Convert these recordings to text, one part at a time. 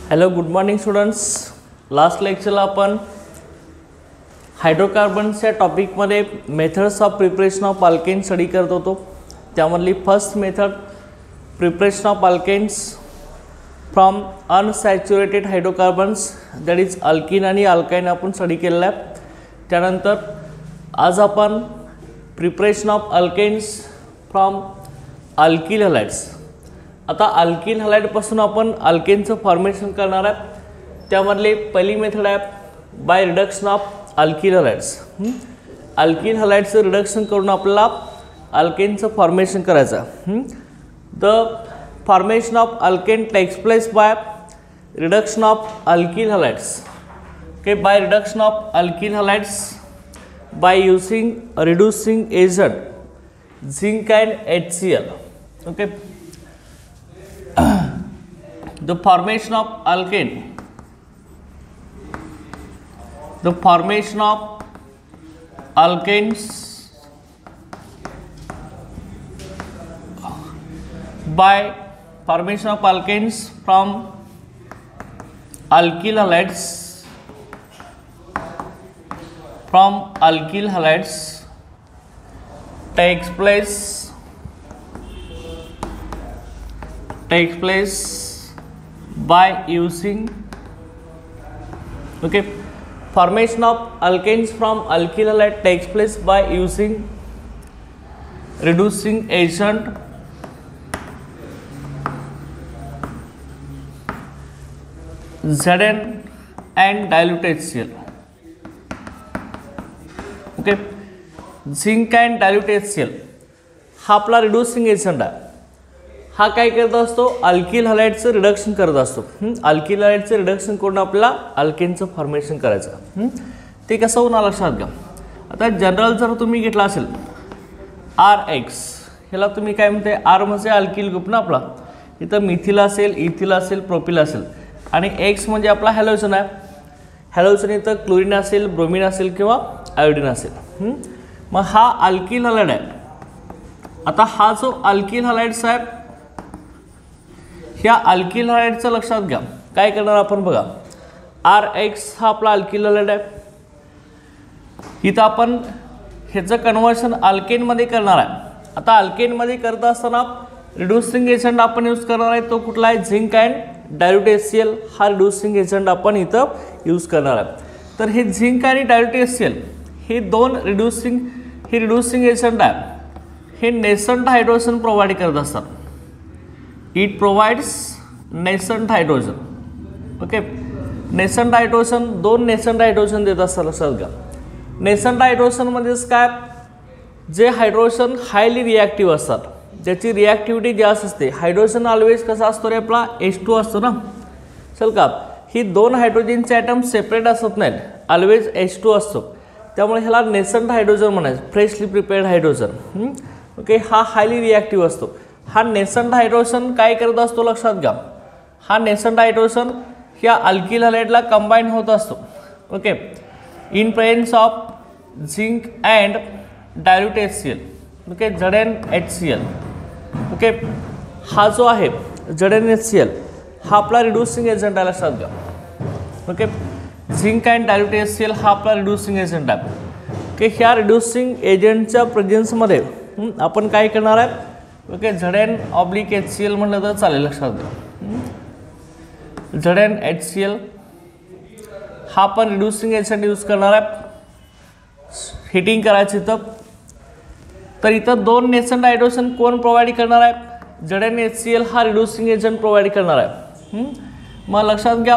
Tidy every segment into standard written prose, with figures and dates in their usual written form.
Hello good morning students. Last लेक्चरला आपण हायड्रोकार्बन्सच्या टॉपिकमध्ये methods of preparation of alkane study करत होतो. त्यामधली first method preparation of alkanes from unsaturated hydrocarbons that is alkene आणि अल्काइन आपण स्टडी केलेला आहे. त्यानंतर आज आपण preparation of alkanes from alkyl halides. आता अल्किल हॅलाइडपासून आपण अल्केनचं फॉर्मेशन करणार आहे. त्यामधली पहिली मेथड आहे by reduction of alkyl halides. Alkyl हॅलाइडचं रिडक्शन करून आपल्याला अल्केनचं फॉर्मेशन करायचं. The formation of alkane takes place by reduction of alkyl halides. Okay, by reduction of alkyl halides by using reducing agent zinc and HCl. Okay, the formation of alkane, the formation of alkanes by formation of alkanes from alkyl halides, from alkyl halides takes place by using formation of alkanes from alkyl halide takes place by using reducing agent Zn and dilute HCl. Okay, zinc and dilute HCl हा आपला reducing agent आहे. हा काय करत असतो, alkyl हॅलाइडचं reduction करत असतो. अल्किल हॅलाइडचं रिडक्शन करून आपल्याला अल्केनचं फॉर्मेशन करायचं. ते कसं होणार लक्षात घ्या. आता जनरल जर तुम्ही घेतला असेल RX, ह्याला तुम्ही काय म्हणते, R म्हणजे अल्किल ग्रुप ना आपला. इथं मिथिल असेल, इथिल असेल, प्रोपिल असेल आणि X म्हणजे आपला हॅलोजन आहे. हॅलोजन इथं क्लोरीन असेल, ब्रोमिन असेल किंवा आयोडीन असेल. मग हा अल्किल हॅलाइड आहे. आता हा जो अल्किल हॅलाइड्स आहे, ह्या अल्किल हॅलाइडचं लक्षात घ्या. काय करणार आपण बघा, RX हा आपला अल्किल हॅलाइड आहे. इथं आपण ह्याचं कन्व्हर्शन अल्केनमध्ये करणार आहे. आता अल्केनमध्ये करत असताना रिड्यूसिंग एजंट आपण यूज करणार आहे. तो कुठला आहे, झिंक अँड डायल्यूट HCl हा रिड्यूसिंग एजंट आपण इथं यूज करणार आहे. तर हे झिंक आणि डायल्यूट HCl हे दोन रिड्यूसिंग एजंट आहे. हे नेसंट हायड्रोजन प्रोव्हाइड करत असतात. It provides nascent hydrogen. Okay, nascent hydrogen, दोन नेसंट हायड्रोजन देत असतात लक्षात घ्या. नेसंट हायड्रोजनमध्येच काय, जे हायड्रोजन हायली रिॲक्टिव्ह असतात, ज्याची रिॲक्टिव्हिटी जास्त असते. हायड्रोजन ऑलवेज कसा असतो रे आपला, H2 असतो ना. चल का, ही दोन हायड्रोजनचे ॲटम सेपरेट असत नाहीत, ऑलवेज H2 असतो. त्यामुळे ह्याला नेसंट हायड्रोजन म्हणायचं, फ्रेशली प्रिपेअर्ड हायड्रोजन. ओके, हा हायली रिॲक्टिव्ह असतो. हा नेसंट हायड्रोजन काय करत असतो लक्षात घ्या. हा नेसंट हायड्रोजन ह्या अल्किल हॅलाइडला कंबाईन होत असतो. Okay, in presence of zinc and dilute HCl. Okay, ZnHCl. Okay, हा जो आहे ZnHCl हा आपला रिड्यूसिंग एजंट आहे लक्षात घ्या. Okay, zinc and dilute HCl हा आपला रिड्यूसिंग एजंट आहे. ओके, ह्या रिड्यूसिंग एजंटच्या प्रेझेन्समध्ये आपण काय करणार आहे. ओके, Zn/HCl म्हटलं तर चालेल लक्षात घ्या. ZnHCl हा आपण रिड्यूसिंग एजंट यूज करणार आहे. हिटिंग करायची तर इथं दोन नेसंट हायड्रोजन कोण प्रोव्हाइड करणार आहे, ZnHCl हा रिड्यूसिंग एजंट प्रोव्हाइड करणार आहे. मग लक्षात घ्या,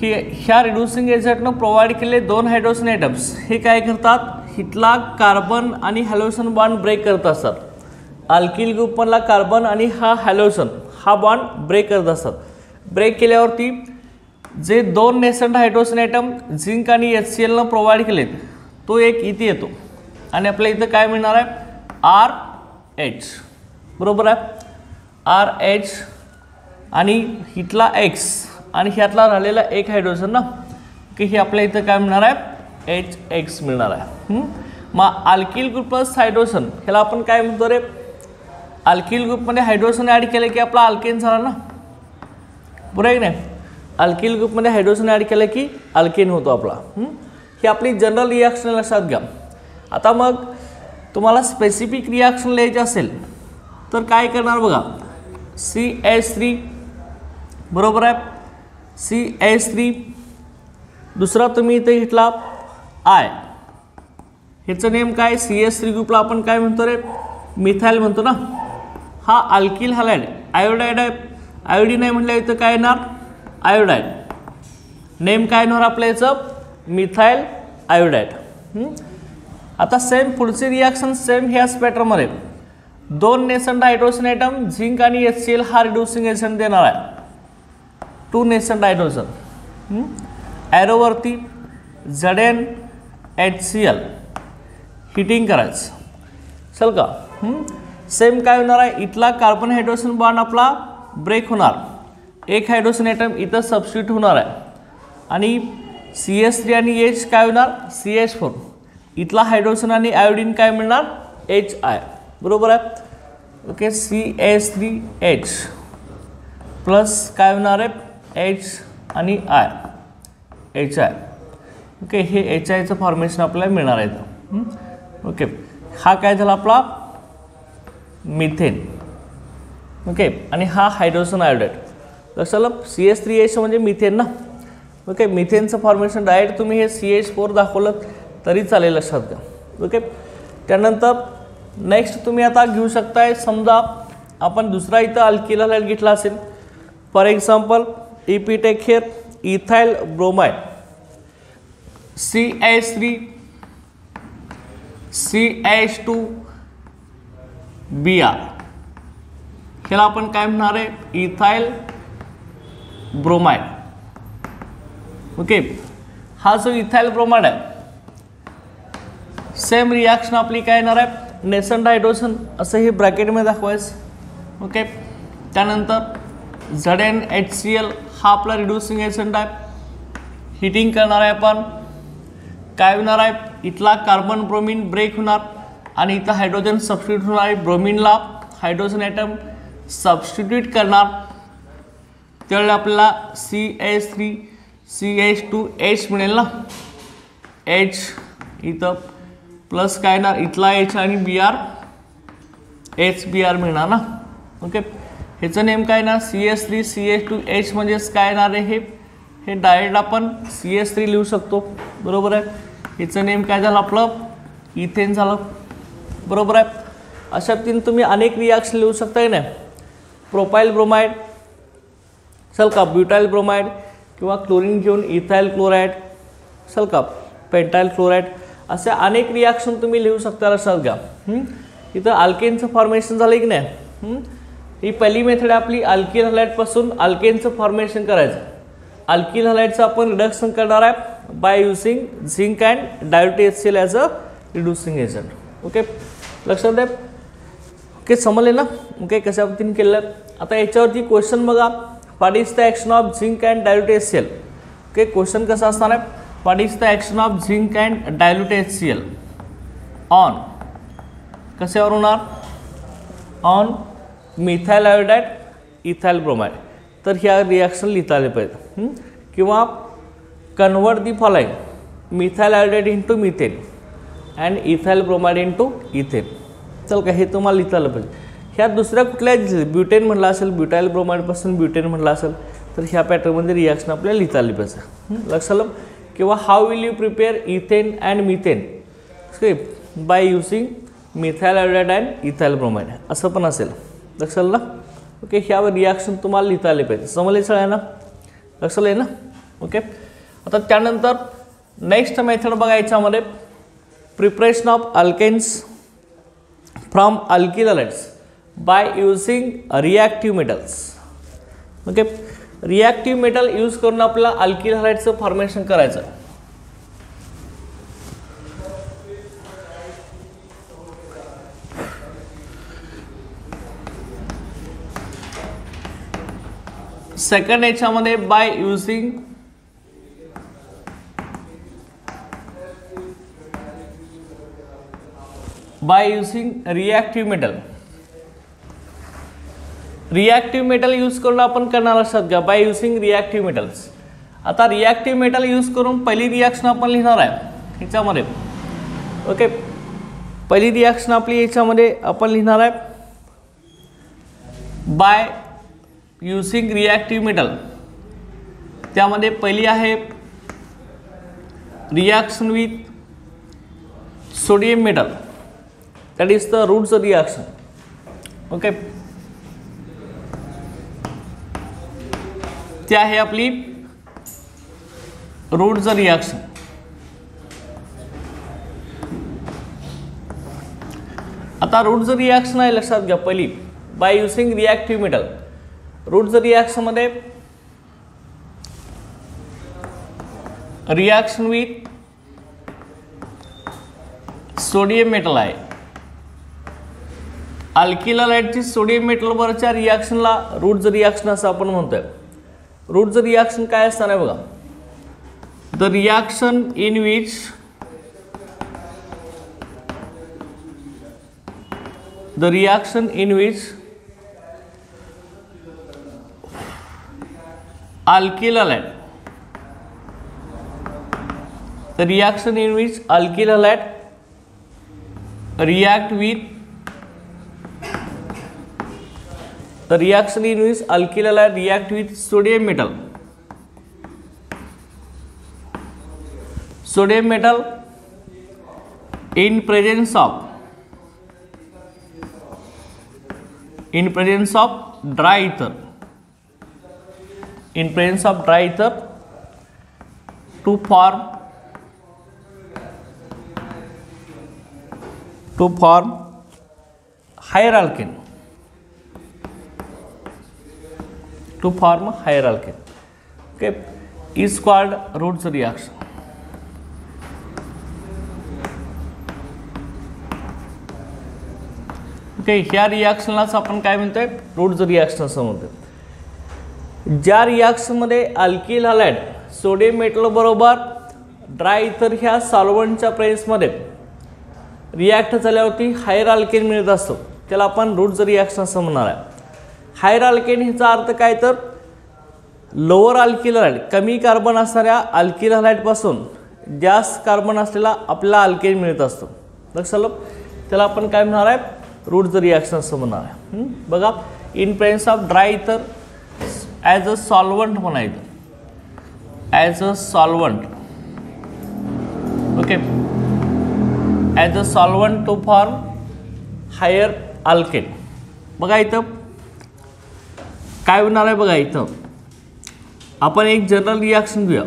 ह्या रिड्यूसिंग एजंटनं प्रोव्हाइड केलेले दोन हायड्रोजन ॲटम्स हे काय करतात, हिथला कार्बन आणि हॅलोजन बॉन्ड ब्रेक करत असतात. अल्किल ग्रुपमधला कार्बन आणि हा हॅलोजन हा बॉन्ड ब्रेक करत असतात. ब्रेक केल्यावरती जे दोन नेसंट हायड्रोजन ॲटम झिंक आणि HClनं प्रोव्हाइड केलेत तो एक इथे येतो आणि आपल्या इथं काय मिळणार आहे, RH. बरोबर आहे, RH आणि हिथला X आणि ह्यातला राहिलेला एक हायड्रोजन ना, की हे आपल्या इथं काय मिळणार आहे, HX मिळणार आहे. मग अल्किल ग्रुप प्लस हायड्रोजन ह्याला आपण काय म्हणतो रे, अल्किल ग्रुपमध्ये हायड्रोजन ॲड केले की आपला अल्केन झाला ना, बरोबर आहे की नाही. अल्किल ग्रुपमध्ये हायड्रोजन ॲड केलं की अल्केन होतो आपला. ही आपली जनरल रिॲक्शन लक्षात घ्या. आता मग तुम्हाला स्पेसिफिक रिॲक्शन लिहायची असेल तर काय करणार बघा. CH3 बरोबर आहे. CH3 दुसरा तुम्ही इथे घेतला आय. ह्याचं नेम काय CH3 ग्रुपला आपण काय म्हणतो रे मिथाइल म्हणतो ना. हा अल्किल हॅलाइड आयोडाइड आहे. आयोडीन आहे म्हटलं इथं काय येणार आयोडाइड. नेम काय येणार आपल्या याचं मिथाइल आयोडाइड. आता सेम पुढची रिॲक्शन सेम ह्याच पॅटर्नमध्ये 2 नेसंट हायड्रोजन ॲटम झिंक आणि HCl हा रिड्युसिंग एजंट देणार आहे. 2 नेसंट हायड्रोजन ॲरोवरती ZnHCl हिटिंग करायचं चल का. सेम काय होणार आहे इथला कार्बन हायड्रोजन बॉन्ड आपला ब्रेक होणार. एक हायड्रोजन ॲटम इथं सबस्टिट्यूट होणार आहे आणि CH3 आणि H काय होणार CH4. इथला हायड्रोजन आणि आयोडीन काय मिळणार HI बरोबर आहे. ओके CH3H प्लस काय होणार आहे H आणि I HI. ओके हे HIचं फॉर्मेशन आपल्याला मिळणार आहे. ओके हा काय झाला आपला मिथेन. ओके आणि हा हायड्रोजन आयोडाइड. लक्षात CH3H म्हणजे मिथेन ना. ओके मिथेनचं फॉर्मेशन डायरेक्ट तुम्ही हे CH4 दाखवलं तरी चालेल लक्षात घ्या. ओके त्यानंतर नेक्स्ट तुम्ही आता घेऊ शकताय. समजा आपण दुसरा इथं अल्किल हॅलाइड घेतला असेल. For example if we take here ethyl bromide CH3 CH2 Br. ह्याला आपण काय म्हणणार आहे इथाइल ब्रोमाइड. ओके हा जो इथाइल ब्रोमाइड आहे सेम रिॲक्शन आपली काय येणार आहे नेसंट हायड्रोजन असं हे ब्रॅकेटमध्ये दाखवायचं. ओके त्यानंतर ZnHCl हा आपला रिड्युसिंग एजंट आहे. हिटिंग करणार आहे आपण काय होणार आहे इथला कार्बन ब्रोमीन ब्रेक होणार आणि इथं हायड्रोजन सबस्टिट्यूट होणार आहे. ब्रोमीनला हायड्रोजन ॲटम सबस्टिट्यूट करणार त्यावेळेला आपल्याला CH3 CH2H मिळेल ना. H इथं प्लस काय येणार इथला H आणि Br HBr मिळणार ना. ओके ह्याचं नेम काय ना CH3 CH2H म्हणजेच काय येणार आहे हे डायरेक्ट आपण CH3 लिहू शकतो बरोबर आहे. ह्याचं नेम काय झालं आपलं इथेन झालं बरोबर आहे. अशा तीन तुम्ही अनेक रिॲक्शन लिहू शकताय ना. प्रोपाइल ब्रोमाइड चल का ब्युटाइल ब्रोमाइड किंवा क्लोरीन घेऊन इथाइल क्लोराइड चल का पेंटाइल क्लोराइड असे अनेक रिॲक्शन तुम्ही लिहू शकता लक्षात घ्या. इथं अल्केनचं फॉर्मेशन झालं की नाही. ही पहिली मेथड आपली अल्किल हॅलाइडपासून अल्केनचं फॉर्मेशन करायचं. अल्किल हॅलाइडचं आपण रिडक्शन करणार आहे by using zinc and diluted HCl as a reducing agent. Okay लक्षात द्या. ओके समजले ना. ओके कशा पद्धतीने केलं. आता याच्यावरती क्वेश्चन बघा what is the action of zinc and diluted HCl. Okay question कसं असणार आहे what is the action of zinc and diluted HCl on कशावर होणार on methyl iodide ethyl bromide. तर ह्या रिॲक्शन लिहिता आले पाहिजे. किंवा convert the following methyl iodide into methane and ethyl bromide into ethane. चल का हे तुम्हाला लिहिता आलं पाहिजे. ह्या दुसऱ्या कुठल्या ब्युटेन म्हटलं असेल ब्युटाइल ब्रोमाइडपासून ब्युटेन म्हटलं असेल तर ह्या पॅटर्नमध्ये रिॲक्शन आपल्याला लिहिता आली पाहिजे. लक्षात आलं. किंवा how will you prepare ethane and methane by using methyl iodide and ethyl bromide असं पण असेल. लक्षात आलं ना. ओके ह्यावर रिॲक्शन तुम्हाला लिहिता आले पाहिजे. समजले सगळ्यांना लक्षात आलं ना. ओके आता त्यानंतर नेक्स्ट मेथड बघा याच्यामध्ये preparation of alkanes from alkyl halides by using reactive metals. Okay reactive metal use करून आपल्याला अल्किल हॅलाइडचं फॉर्मेशन करायचं. सेकंड याच्यामध्ये by using reactive metal. Reactive metal use करून आपण करणार लक्षात घ्या बाय युझिंग रिॲक्टिव्ह मेटल्स. आता रिॲक्टिव्ह मेटल यूज करून पहिली रिॲक्शन आपण लिहिणार आहे ह्याच्यामध्ये. ओके, पहिली रिॲक्शन आपली याच्यामध्ये आपण लिहिणार आहे बाय यूजिंग रिॲक्टिव्ह मेटल. त्यामध्ये पहिली आहे reaction with sodium metal, that is the Wurtz reaction. Okay, ती आहे आपली रूट्स रिॲक्शन. आता रूट्स रिॲक्शन आहे लक्षात घ्या पहिली by using reactive metal. Wurtz reaction मध्ये रिॲक्शन विथ सोडियम मेटल आहे. अल्किल हॅलाइडची सोडियम मेटल बरोबरच्या रिॲक्शनला रूट्स रिॲक्शन असं आपण म्हणतोय. रूट्स रिॲक्शन काय असणार आहे बघा, the reaction in which alkyl halide, the reaction in which alkyl halide react with sodium metal. Sodium metal in presence of dry ether. In presence of dry ether to form higher alkane. Okay, is called Rhodes reaction. Okay, ह्या रिॲक्शनलाच आपण काय म्हणतोय, roots reaction असं म्हणतोय. ज्या रिॲक्शनमध्ये alkyl halide sodium metal बरोबर dry इथर ह्या सॉल्व्हंटच्या प्रेसमध्ये रिॲक्ट झाल्यावरती हायर अल्केन मिळत असतो, त्याला आपण रूट्स रिॲक्शन असं म्हणणार आहे. हायर अल्केन ह्याचा अर्थ काय तर लोअर अल्किल हॅलाइड, कमी कार्बन असणाऱ्या अल्किल हॅलाइडपासून जास्त कार्बन असलेला आपला अल्केन मिळत असतो. लक्षात आलं, त्याला आपण काय म्हणणार आहे, रूट्स रिॲक्शन असं म्हणणार आहे. बघा, in presence of dry ether as a solvent म्हणायचं, as a solvent. Okay, as a solvent to form higher alkane. बघा इथं काय होणार आहे, बघा इथं आपण एक जनरल रिॲक्शन घेऊया.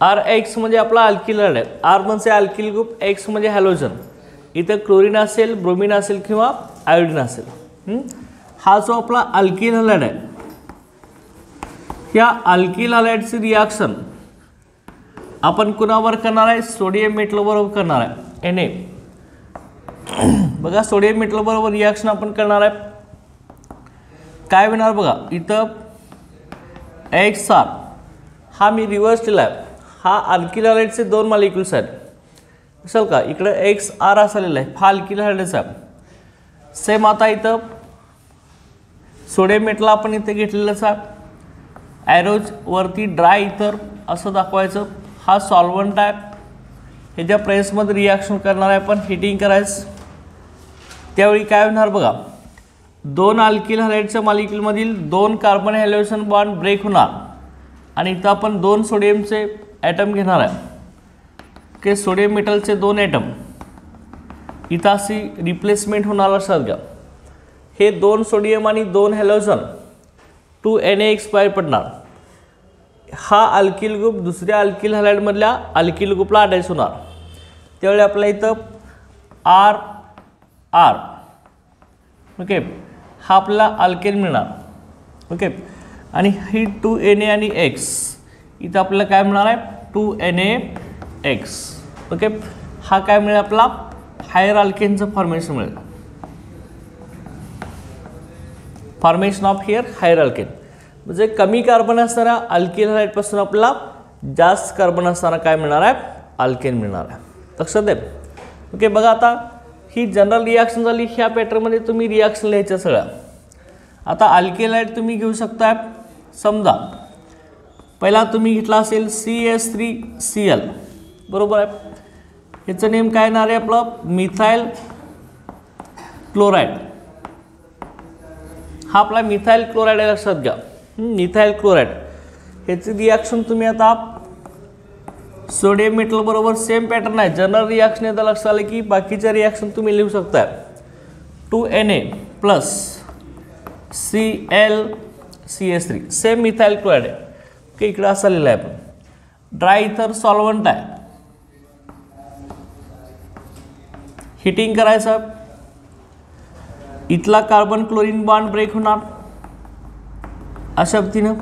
आर एक्स म्हणजे आपला अल्किल हॅलाइड, आर म्हणजे अल्किल ग्रुप, एक्स म्हणजे हॅलोजन. इथं क्लोरीन असेल, ब्रोमीन असेल किंवा आयोडीन असेल. हा जो आपला अल्किल हॅलाइड आहे, ह्या अल्किल हॅलाइडची रिॲक्शन आपण कुणावर करणार आहे, सोडियम मेटल बरोबर करणार आहे, Na. बघा, सोडियम मेटल बरोबर रिॲक्शन आपण करणार आहे. काय होणार बघा, इथं XR हा मी रिव्हर्स दिला आहे. हा अल्किल हॅलाइडचे दोन मॉलिक्युल्स आहेत, असेल का, इकडे XR असलेला आहे, हा अल्किल हॅलाइडचा आहे. सेम आता इथं सोडियम मेटल आपण इथे घेतलेलंच आहे. ॲरोज वरती ड्राय इथर असं दाखवायचं, हा सॉल्वंट आहे. ह्याच्या प्रेसमध्ये रिॲक्शन करणार आहे, पण हिटिंग करायचं. त्यावेळी काय होणार बघा, दोन अल्किल हॅलाइडच्या मॉलिक्युलमधील दोन कार्बन हॅलोजन बॉन्ड ब्रेक होणार आणि इथं आपण दोन सोडियमचे ॲटम घेणार आहे. ओके, सोडियम मेटलचे दोन ॲटम इथं अशी रिप्लेसमेंट होणार लक्षात घ्या. हे दोन सोडियम आणि दोन हॅलोजन 2Na बाहेर पडणार. हा अल्किल ग्रुप दुसऱ्या अल्किल हॅलाइडमधल्या अल्किल ग्रुपला अटॅच होणार. त्यावेळी आपल्या इथं आर. ओके, हा आपल्याला अल्केन मिळणार. ओके, आणि ही 2Na आणि X इथं आपल्याला काय मिळणार आहे, 2NaX. ओके, हा काय मिळेल आपला हायर अल्केनचं फॉर्मेशन मिळेल, formation of here higher alkane. म्हणजे कमी कार्बन असणारा अल्किल हॅलाइडपासून आपल्याला जास्त कार्बन असणारा काय मिळणार आहे, अल्केन मिळणार आहे. लक्षात दे. ओके, बघा आता ही जनरल रिॲक्शन झाली. ह्या पॅटर्नमध्ये तुम्ही रिॲक्शन लिहायच्या सगळ्या. आता अल्किल हॅलाइड तुम्ही घेऊ शकता समजा पहिला तुम्ही घेतला असेल CS3Cl, बरोबर आहे. ह्याचं नेम काय येणार आहे आपलं, मिथाइल क्लोराईड. हा आपला मिथाइल क्लोराईड आहे, लक्षात घ्या. मिथाइल क्लोराईड ह्याची रिॲक्शन तुम्ही आता सोडियम मेटल बरोबर सेम पॅटर्न आहे. जनरल रिॲक्शन येतं लक्षात आलं की बाकीच्या रिॲक्शन तुम्ही लिहू शकता. 2Na plus ClCS3 same methyl chloride आहे. ओके, इकडे असा लिहिला आहे आपण. ड्राय इथर सॉल्व्हंट आहे. हिटिंग करायचं, इथला कार्बन क्लोरीन बॉन्ड ब्रेक होणार अशा पद्धतीनं,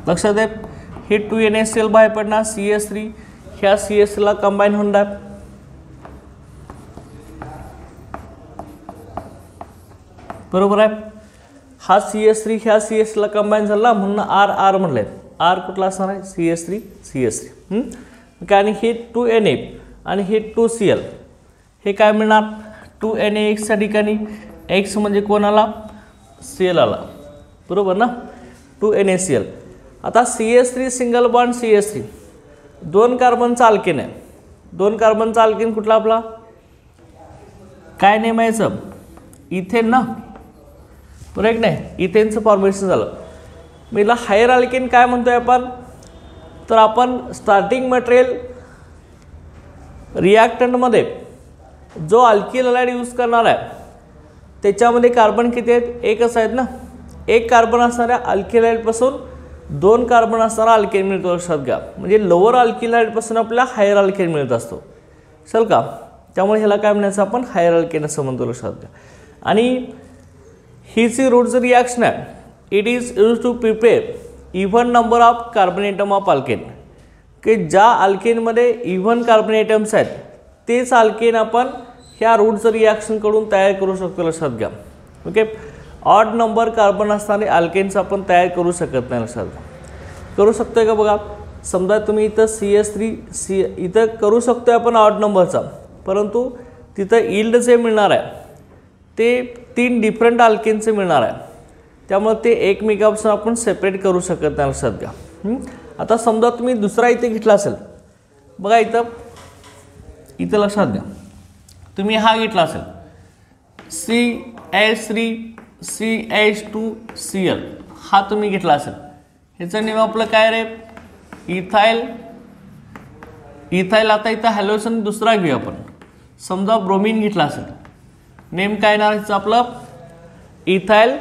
लक्षात आहे. हे 2NaCl बाहेर पडणार, CS3 ह्या CS ला कंबाईन होणार, बरोबर आहे. हा CS3 ह्या CS ला कंबाईन झाला म्हणून R म्हणलंय. R कुठला असणार आहे, CS3. आणि हे 2Na आणि हे 2Cl हे काय मिळणार, 2NaX च्या ठिकाणी X म्हणजे कोणाला, Cl आला, बरोबर ना, 2NaCl. आता CS3 single bond CS3 2 कार्बनचा alkane आहे. 2 कार्बनचा अल्केन कुठला आपला, काय नेम आहे याचं, इथेन ना, बरोबर की नाही. इथेनचं फॉर्मेशन झालं. मला हायर अल्केन काय म्हणतोय आपण, तर आपण स्टार्टिंग मटेरियल रिॲक्टंटमध्ये जो अल्किल हॅलाइड यूज करणार आहे त्याच्यामध्ये कार्बन किती आहेत, एकच आहेत ना. 1 कार्बन असणाऱ्या अल्किल हॅलाइडपासून 2 कार्बन असणारा अल्केन मिळतो, लक्षात घ्या. म्हणजे लोअर अल्किल हॅलाइडपासून आपल्याला हायर अल्केन मिळत असतो, चल का. त्यामुळे ह्याला काय म्हणायचं आपण, हायर अल्केन असं म्हणतो, लक्षात घ्या. आणि ही जी रूटचं रिॲक्शन आहे, it is use to prepare even number of carbon atom of alkane. की ज्या अल्केनमध्ये इव्हन कार्बन एटम्स आहेत तेच अल्केन आपण ह्या रूटचं रिॲक्शनकडून तयार करू शकतो, लक्षात घ्या. ओके, ऑड नंबर कार्बन असणारे अल्केन्स आपण तयार करू शकत नाही, लक्षात घ्या. करू शकतोय का बघा. समजा तुम्ही इथं CS3 इथं करू शकतोय आपण ऑड नंबरचा, परंतु तिथं इल्ड जे मिळणार आहे ते 3 डिफरंट अल्केनचे मिळणार आहे. त्यामुळे ते एकमेकापासून आपण सेपरेट करू शकत नाही, लक्षात घ्या. आता समजा तुम्ही दुसरा इथे घेतला असेल, बघा इथं लक्षात घ्या. तुम्ही हा घेतला असेल CH3CH2Cl, हा तुम्ही घेतला असेल. ह्याचं नेम आपलं काय रे, इथाइल. आता इथं हॅलोजन दुसरा घेऊया आपण. समजा ब्रोमीन घेतला असेल, नेम काय ना ह्याचं आपलं ethyl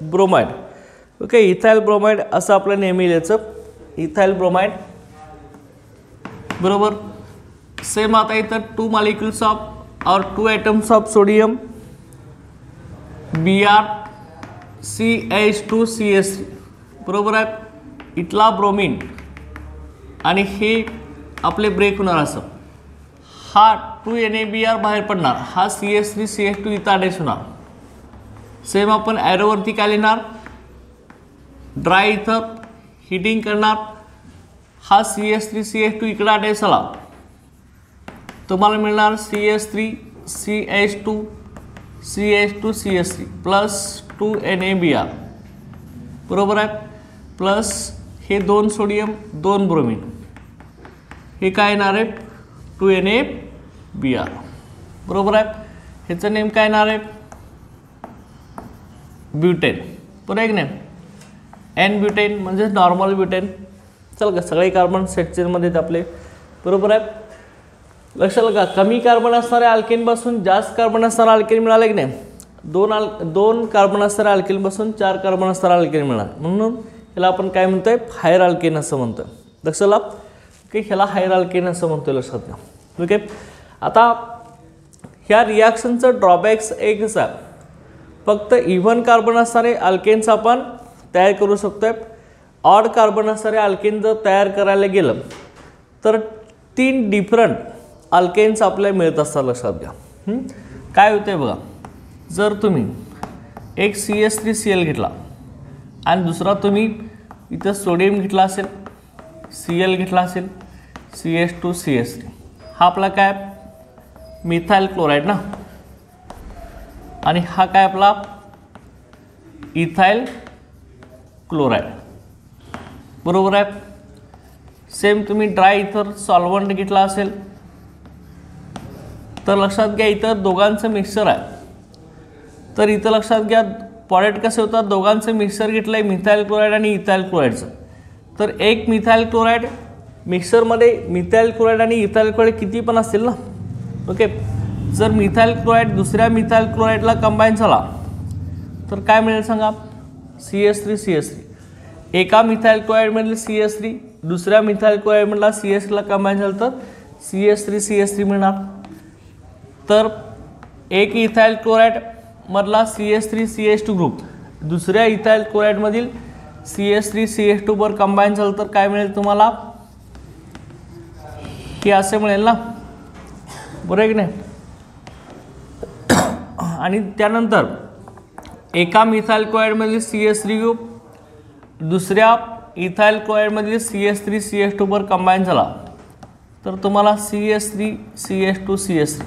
bromide. Okay, ethyl bromide असं आपलं नेहमी लिहायचं, इथाइल ब्रोमाइड, बरोबर. सेम आता इथं 2 मॉलिक्युल्स ऑफ और 2 एटम्स ऑफ सोडियम BrCH2CH3, बरोबर आहे. इथला ब्रोमीन आणि हे आपले ब्रेक होणार असं. हा 2NaBr बाहेर पडणार, हा CH3CH2 इथं अटॅच होणार. सेम आपण ॲरोवरती काय लिहिणार, ड्राय इथं हिटिंग करणार, हा CH3CH2 इकडं अटॅच झाला, तुम्हाला मिळणार CH3CH2CH2CH3 प्लस 2NaBr, बरोबर आहे. प्लस हे 2 सोडियम 2 ब्रोमीन, हे काय येणार आहे 2NaBr, बरोबर आहे. ह्याचं नेम काय येणार आहे ब्युटेन, बरोबर आहे की नाही. एन ब्युटेन म्हणजे नॉर्मल ब्युटेन. चल का, सगळे कार्बन सेक्शनमध्ये आपले, बरोबर आहे. लक्षात का, कमी कार्बन असणाऱ्या अल्केनपासून जास्त कार्बन असणारा अल्केन मिळाला की नाही. 2 कार्बन असणाऱ्या अल्केनपासून 4 कार्बन असणारा अल्केन मिळाला, म्हणून ह्याला आपण काय म्हणतोय, हायर अल्केन असं म्हणतोय. लक्षात की ह्याला हायर अल्केन असं म्हणतोय, लक्षात घ्या. ओके, आता ह्या रिॲक्शनचं ड्रॉबॅक्स एकच आहे, फक्त इव्हन कार्बन असणारे अल्केन्स आपण तयार करू शकतोय. ऑड कार्बन असणारे अल्केन जर तयार करायला गेलं तर 3 डिफरंट अल्केन्स आपल्याला मिळत असतात, लक्षात घ्या. काय होतंय बघा, जर तुम्ही एक CH3Cl घेतला आणि दुसरा तुम्ही इथं सोडियम घेतला असेल, Cl घेतला असेल, CH2CH3, हा आपला काय मिथाइल क्लोराईड ना, आणि हा काय आपला इथाइल क्लोराईड, बरोबर आहे. सेम तुम्ही ड्राय इथर सॉल्व्हंट घेतला असेल तर लक्षात घ्या इथं दोघांचं मिक्सचर आहे. तर इथं लक्षात घ्या प्रॉडक्ट कसे होतात, दोघांचं मिक्सचर घेतलं आहे मिथाइल क्लोराईड आणि इथाइल क्लोराईडचं. तर एक मिथाइल क्लोराईड मिक्सरमध्ये मिथाइल क्लोराईड आणि इथाइल क्लोराईड किती पण असतील ना, ओके. जर मिथाइल क्लोराईड दुसऱ्या मिथाइल क्लोराईडला कंबाईन झाला तर काय मिळेल सांगा, CH3CH3. एका मिथाइल क्लोराईडमधील CH3 दुसऱ्या मिथाइल क्लोराईडमधला CH3ला कंबाईन झालं तर CH3CH3 मिळणार. तर एक इथाइल क्लोराईड मधला CH3CH2 ग्रुप दुसऱ्या इथाइल क्लोराईडमधील CH3CH2 वर कंबाईन झालं तर काय मिळेल तुम्हाला, हे असे मिळेल ना, बरोबर आहे की नाही. आणि त्यानंतर एका मिथाइल क्लोराईडमधील CH3 ग्रुप दुसऱ्या इथाइल क्लोराईडमधील CH3CH2 वर कंबाईन झाला तर तुम्हाला CH3CH2CH3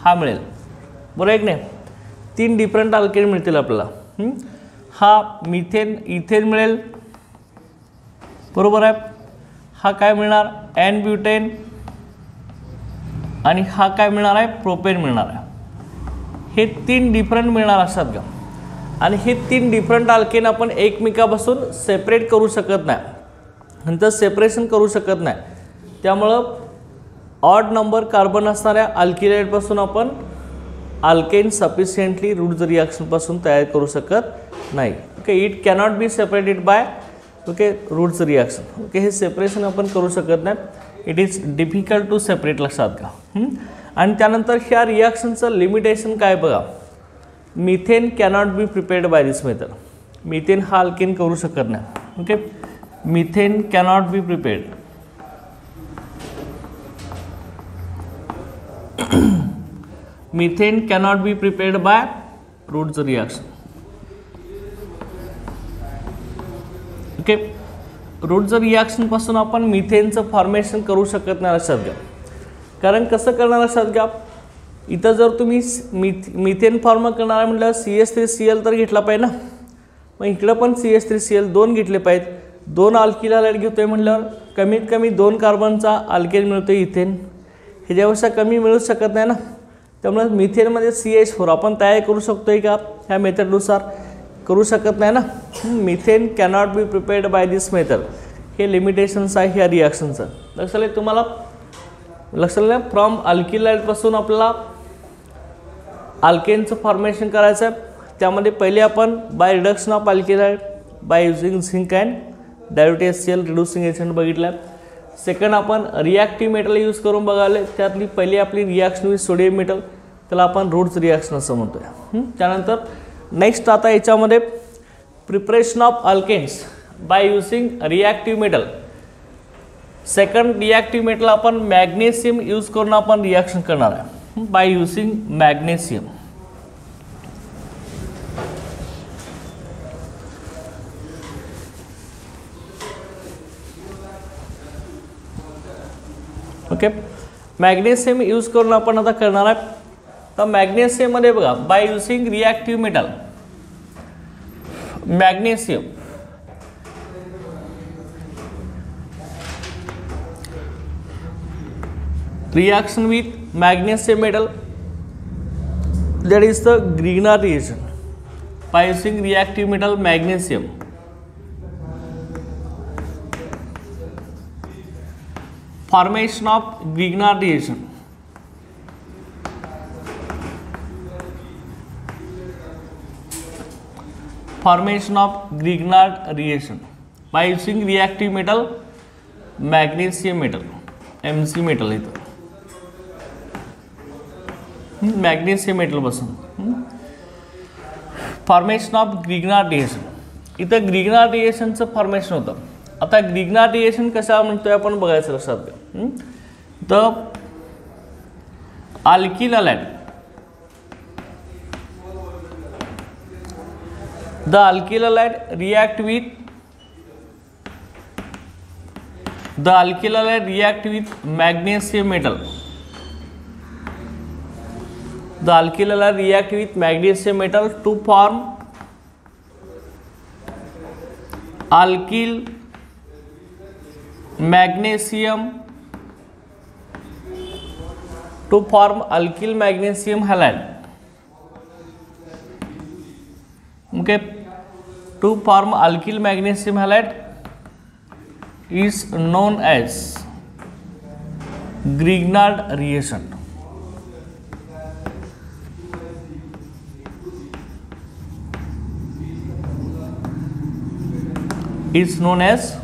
हा मिळेल, बरोबर आहे की नाही. 3 डिफरंट अल्केन मिळतील आपल्याला. हा मिथेन इथेन मिळेल, बरोबर आहे. हा काय मिळणार, एन ब्युटेन, आणि हा काय मिळणार आहे, प्रोपेन मिळणार आहे. हे 3 डिफरंट मिळणार असतात का. आणि हे 3 डिफरंट अल्केन आपण एकमेकापासून सेपरेट करू शकत नाही, नंतर सेपरेशन करू शकत नाही. त्यामुळं ऑड नंबर कार्बन असणाऱ्या अल्किलाइडपासून आपण अल्केन सफिशियंटली रूट्स रिॲक्शनपासून तयार करू शकत नाही. Okay, it cannot be separated by okay Wurtz reaction. Okay, हे सेपरेशन आपण करू शकत नाही, it is difficult to separate, लक्षात घ्या. आणि त्यानंतर ह्या रिॲक्शनचं लिमिटेशन काय बघा, methane cannot be prepared by this method. Methane हा अल्केन करू शकत नाही. Okay, methane cannot be prepared. Methane cannot be prepared by Wurtz reaction. Okay, Wurtz रिॲक्शनपासून आपण मिथेनचं फॉर्मेशन करू शकत नाही, लक्षात घ्या. कारण कसं करणार लक्षात घ्या, इथं जर तुम्ही मिथेन फॉर्म करणार म्हटलं CH3Cl तर घेतला पाहिजे ना, मग इकडं पण CH3Cl 2 घेतले पाहिजेत. 2 अल्किल हॅलाइड घेतोय म्हटल्यावर कमीत कमी 2 कार्बनचा अल्केन मिळतोय इथेन, ह्याच्यापेक्षा कमी मिळू शकत नाही ना. त्यामुळे मिथेनमध्ये CH4 आपण तयार करू शकतोय का, ह्या मेथडनुसार करू शकत नाही ना. Methane cannot be prepared by this method, हे लिमिटेशन्स आहे ह्या रिॲक्शनचं. लक्षात आलं तुम्हाला, लक्षात आलं. फ्रॉम अल्किलाइडपासून आपल्याला अल्केनचं फॉर्मेशन करायचं आहे. त्यामध्ये पहिले आपण by reduction of alkyl halide by using zinc and dilute HCl reducing agent बघितलं. सेकंड आपण रिॲक्टिव्ह मेटल यूज करून बघाले, त्यातली पहिली आपली रिॲक्शन विथ सोडियम मेटल, त्याला आपण रूट्स रिॲक्शन असं म्हणतोय. त्यानंतर नेक्स्ट आता याच्यामध्ये preparation of alkanes by using reactive metal. Second reactive metal आपण मॅग्नेशियम यूज करून आपण रिॲक्शन करणार आहे by using magnesium. Okay, magnesium use करून आपण आता करणार आहे. तर मॅग्नेशियममध्ये बघा by using reactive metal magnesium, reaction with magnesium metal, that is the Grignard reaction by using reactive metal magnesium. Formation of Grignard reaction. Formation of Grignard reaction by using reactive metal magnesium metal, Mg metal इथं magnesium मेटलपासून formation of Grignard reaction. इथं Grignard रिएक्शनचं formation होतं. आता Grignard reaction कशा म्हणतोय आपण बघायचं, लक्षात घ्या. The alkyl halide, the alkyl halide react with magnesium metal. The alkyl halide react with magnesium metal to form alkyl magnesium to form alkyl magnesium halide. Okay, to form alkyl magnesium halide is known as Grignard reaction. Is known as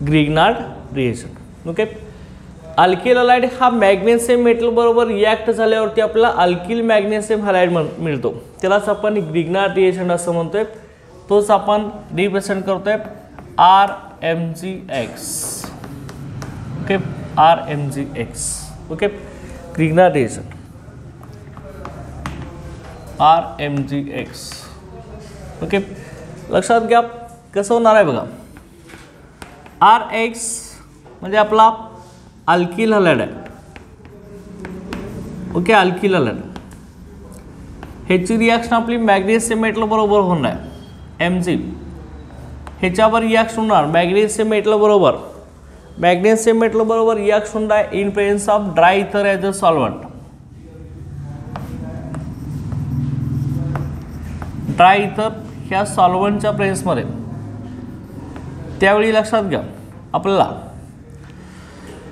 Grignard reaction. Okay, alkyl halide हा magnesium metal बरोबर react झाल्यावरती आपल्याला alkyl magnesium halide मिळतो, त्यालाच आपण Grignard reaction असं म्हणतोय. तोच आपण रिप्रेझेंट करतोय RMgX. Okay, RMgX. Okay, Grignard reaction RMgX. Okay, लक्षात घ्या कसं होणार आहे बघा. RX म्हणजे आपला अल्किल हलाइड आहे. ओके, अल्किल हलाइड ह्याची रिॲक्शन आपली मॅग्नेशियम मेटल बरोबर होणार आहे Mg. ह्याच्यावर रिॲक्शन होणार मॅग्नेशियम मेटल बरोबर रिॲक्शन होणार आहे in presence of dry ether as a solvent. Dry इथर ह्या सॉल्व्हंटच्या प्रेझेन्समध्ये. त्यावेळी लक्षात घ्या आपल्याला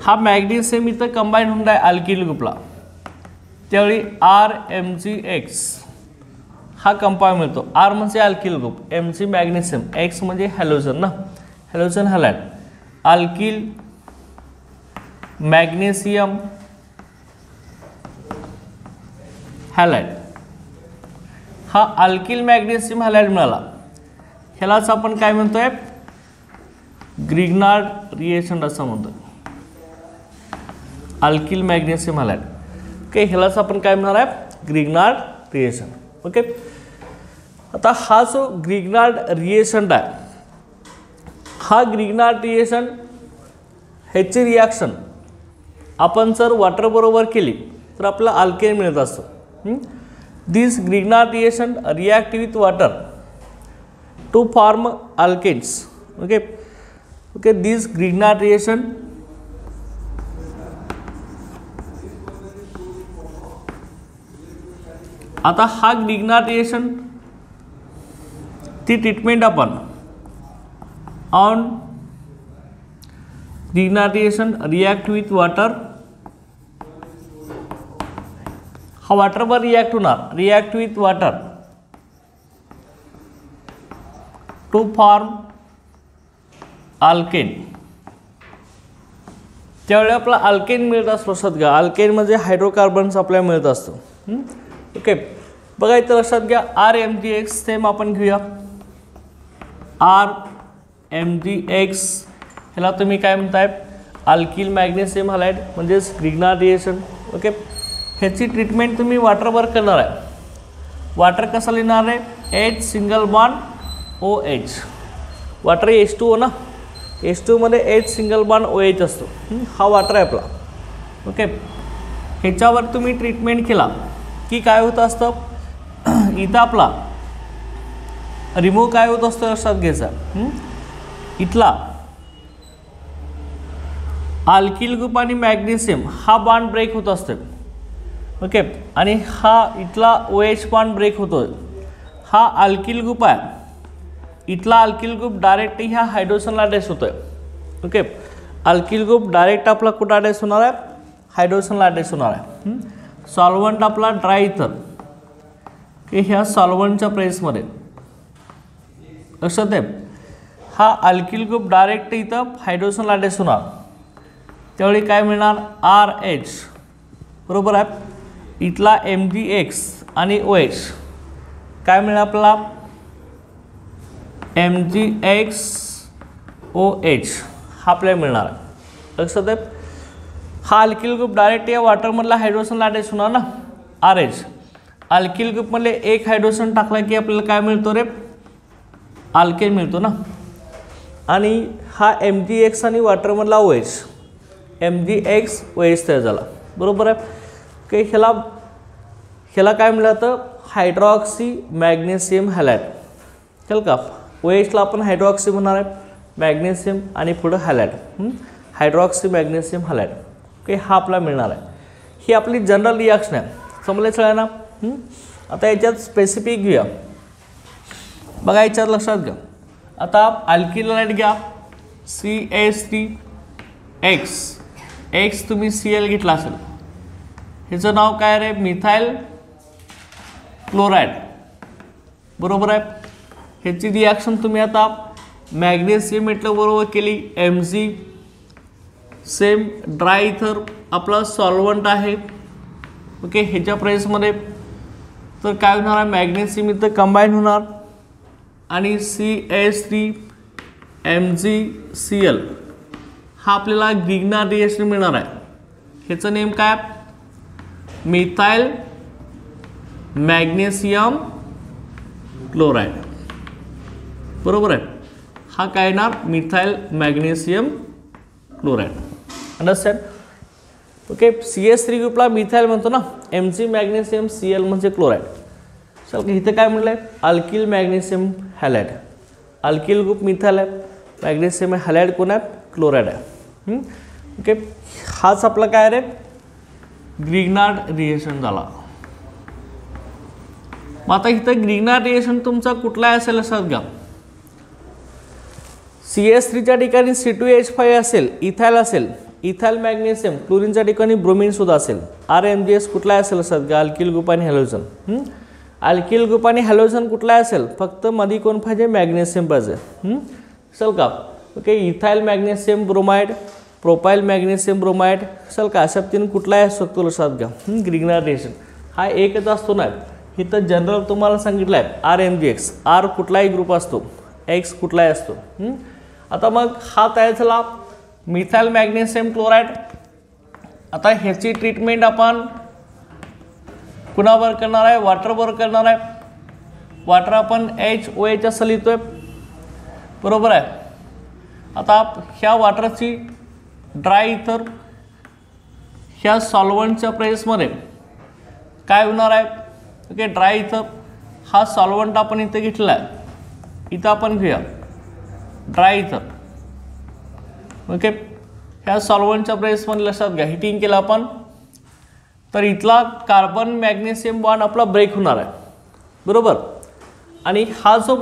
हा मॅग्नेशियम इथं कंबाईन होणार आहे अल्किल ग्रुपला, त्यावेळी RMgX हा कंपाऊंड मिळतो. R म्हणजे alkyl group, Mg magnesium, X म्हणजे हॅलोजन ना, halogen halide. Alkyl magnesium halide. हा अल्किल मॅग्नेशियम हॅलाइड मिळाला, ह्यालाच आपण काय म्हणतोय ग्रिग्नार्ड रिएक्शन असं म्हणतोय. Alkyl magnesium halide. ओके, ह्यालाच आपण काय म्हणणार आहे ग्रिग्नार्ड रिएक्शन. ओके, आता हा जो ग्रिग्नार्ड रिएक्शन आहे, हा ग्रिग्नार्ड रिएक्शन ह्याची रिॲक्शन आपण जर वॉटर बरोबर केली तर आपल्याला अल्केन मिळत असतं. This Grignard reaction react with water to form alkanes. Okay, okay, this Grignard reaction आता हा ग्रिग्नार्ड रिएक्शन ती ट्रीटमेंट आपण on Grignard reaction react with water. हा वॉटरवर रिॲक्ट होणार, react with water to form alkane. त्यावेळी आपला अल्केन मिळत असतो. लक्षात घ्या अल्केन म्हणजे हायड्रोकार्बन्स आपल्याला मिळत असतो. ओके, बघा इथं लक्षात घ्या RMgX सेम आपण घेऊया. RMgX ह्याला तुम्ही काय म्हणताय अल्किल मॅग्नेशियम हलाइड म्हणजेच ग्रिग्नार्ड रिएक्शन. ओके, ह्याची ट्रीटमेंट तुम्ही वॉटरवर करणार आहे. वॉटर कसं लिहिणार आहे H single bond OH. Water H2O ना, H2 मध्ये H सिंगल बॉन्ड OH असतो. हा वॉटर आहे आपला. ओके, ह्याच्यावर तुम्ही ट्रीटमेंट केला की काय होत असतं इथं आपला रिमूव्ह काय होत असतो लक्षात घ्यायचा. इथला अल्किल ग्रुप आणि मॅग्नेशियम हा बॉन्ड ब्रेक होत असतो. ओके, आणि हा इथला OH बॉन्ड ब्रेक होतो. हा अल्किल ग्रुप आहे, इथला अल्किल ग्रुप डायरेक्ट ह्या हायड्रोजनला अटॅच होतोय. ओके, अल्किल ग्रुप डायरेक्ट आपला कुठं अटॅच होणार आहे हायड्रोजनला अटॅच होणार आहे. सॉल्व्हंट आपला ड्राय इथर की ह्या सॉल्व्हंटच्या प्रेसमध्ये. लक्षात आहे हा अल्किल ग्रुप डायरेक्ट इथं हायड्रोजनला अटॅच होणार, त्यावेळी काय मिळणार RH बरोबर आहे. इथला MgX आणि OH काय मिळणार आपल्याला MgX OH हा आपल्याला मिळणार आहे. लक्षात आहे हा अल्किल ग्रुप डायरेक्ट या वॉटरमधला हायड्रोजनला अटॅच होणार ना RH. अल्किल ग्रुपमध्ये एक हायड्रोजन टाकला की आपल्याला काय मिळतो रे अल्केन मिळतो ना. आणि हा MgX आणि वॉटरमधला OH MgX OH तयार झाला बरोबर आहे. की ह्याला काय मिळालं हायड्रॉक्सी मॅग्नेशियम हॅलाइड. चल का ओ एचला आपण हायड्रॉक्सी म्हणणार आहे, मॅग्नेशियम आणि पुढं halide, hydroxy magnesium halide. Okay, हा आपला मिळणार आहे. ही आपली जनरल रिॲक्शन आहे, समजले सगळ्यांना. आता याच्यात स्पेसिफिक घेऊया. बघा याच्यात लक्षात घ्या. आता अल्किल हॅलाइड घ्या, CH3X तुम्ही Cl घेतला असेल, ह्याचं नाव काय रे, मिथाइल क्लोराईड, बरोबर आहे. ह्याची रिॲक्शन तुम्ही आता मॅग्नेशियम म्हटलं बरोबर केली, Mg सेम ड्राय इथर आपला सॉल्वंट आहे. ओके, ह्याच्या प्रेसमध्ये तर काय होणार आहे, मॅग्नेशियम इथं कंबाईन होणार आणि CH3MgCl हा आपल्याला ग्रिग्नार रिएक्शन मिळणार आहे. ह्याचं नेम काय, मिथाइल मॅग्नेशियम क्लोराईड, बरोबर आहे. हा काय येणार, methyl magnesium chloride. Understand. Okay, CH3 ग्रुपला मिथाइल म्हणतो ना, Mg मॅग्नेशियम, Cl म्हणजे क्लोराईड. चल इथं काय म्हटलं आहे, alkyl magnesium halide. Alkyl group methyl आहे, मॅग्नेशियम हॅलाइड कोण आहे, क्लोराईड आहे. ओके, हाच आपला काय रे, ग्रिग्नार्ड रिएक्शन झाला. मग आता इथं ग्रिग्नार्ड रिएक्शन तुमचा कुठला असेल लक्षात घ्या. CH3च्या ठिकाणी C2H5 असेल, इथाइल असेल, इथाइल मॅग्नेशियम, क्लोरीनच्या ठिकाणी ब्रोमीन सुद्धा असेल. RMgS कुठला असेल लक्षात घ्या, अल्किल ग्रुप आणि हॅलोजन. अल्किल ग्रुप आणि हॅलोजन कुठला असेल, फक्त मध्ये कोण पाहिजे, मॅग्नेशियम पाहिजे. चल का. Okay, ethyl magnesium bromide, propyl magnesium bromide, चल का, अशा तीन कुठलाही असू शकतो लक्षात घ्या. ग्रिग्नार्ड रिएक्शन हा एकच असतो ना, इथं जनरल तुम्हाला सांगितलं आहे RMgX, R कुठलाही ग्रुप असतो, X कुठलाही असतो. आता मग हा तयार झाला मिथाइल मॅग्नेशियम क्लोराईड. आता ह्याची ट्रीटमेंट आपण कुणावर करणार आहे, वॉटरवर करणार आहे. वॉटर आपण HOH असं लिहितोय, बरोबर आहे. आता ह्या वॉटरची ड्राय इथर ह्या सॉल्वंटच्या प्रेसमध्ये काय होणार आहे. ओके, ड्राय इथर हा सॉल्वंट आपण इथं घेतलेला आहे, इथं आपण घेऊया ड्राय इथर. ओके, ह्या सॉल्वंटच्या प्रेसमध्ये लक्षात घ्या, हिटिंग केलं आपण तर इथला कार्बन मॅग्नेशियम बॉन्ड आपला ब्रेक होणार आहे, बरोबर. आणि हा जो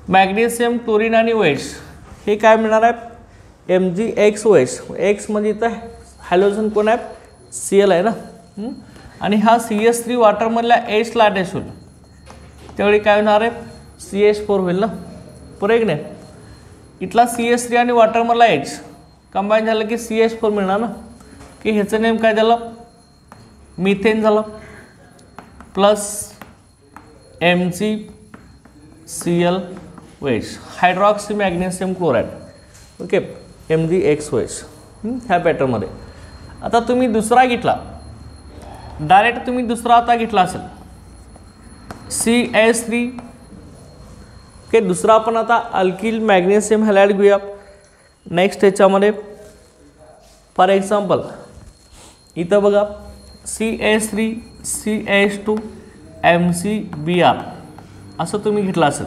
मॅग्नेशियम क्लोरीन आणि OH हे काय मिळणार आहे, MgXOH. X म्हणजे इथं हॅलोजन कोण आहे, Cl आहे ना. आणि हा CH3 वॉटरमधल्या H ला अटॅच होईल, त्यावेळी काय होणार आहे, CH4 होईल ना, बरोबर आहे की नाही. इथला CH3 आणि वॉटरमधला H कंबाईन झालं की CH4 मिळणार ना, की ह्याचं नेम काय झालं, मिथेन झालं, plus MgClOH, hydroxy magnesium chloride. Okay, MgXOH ह्या पॅटर्नमध्ये. आता तुम्ही दुसरा घेतला, डायरेक्ट तुम्ही दुसरा आता घेतला असेल CH3. ओके, दुसरा आपण आता अल्किल मॅग्नेशियम हॅलाइड घेऊया. नेक्स्ट ह्याच्यामध्ये फॉर एक्झाम्पल इथं बघा CH3 CH2 MgBr असं तुम्ही घेतलं असेल.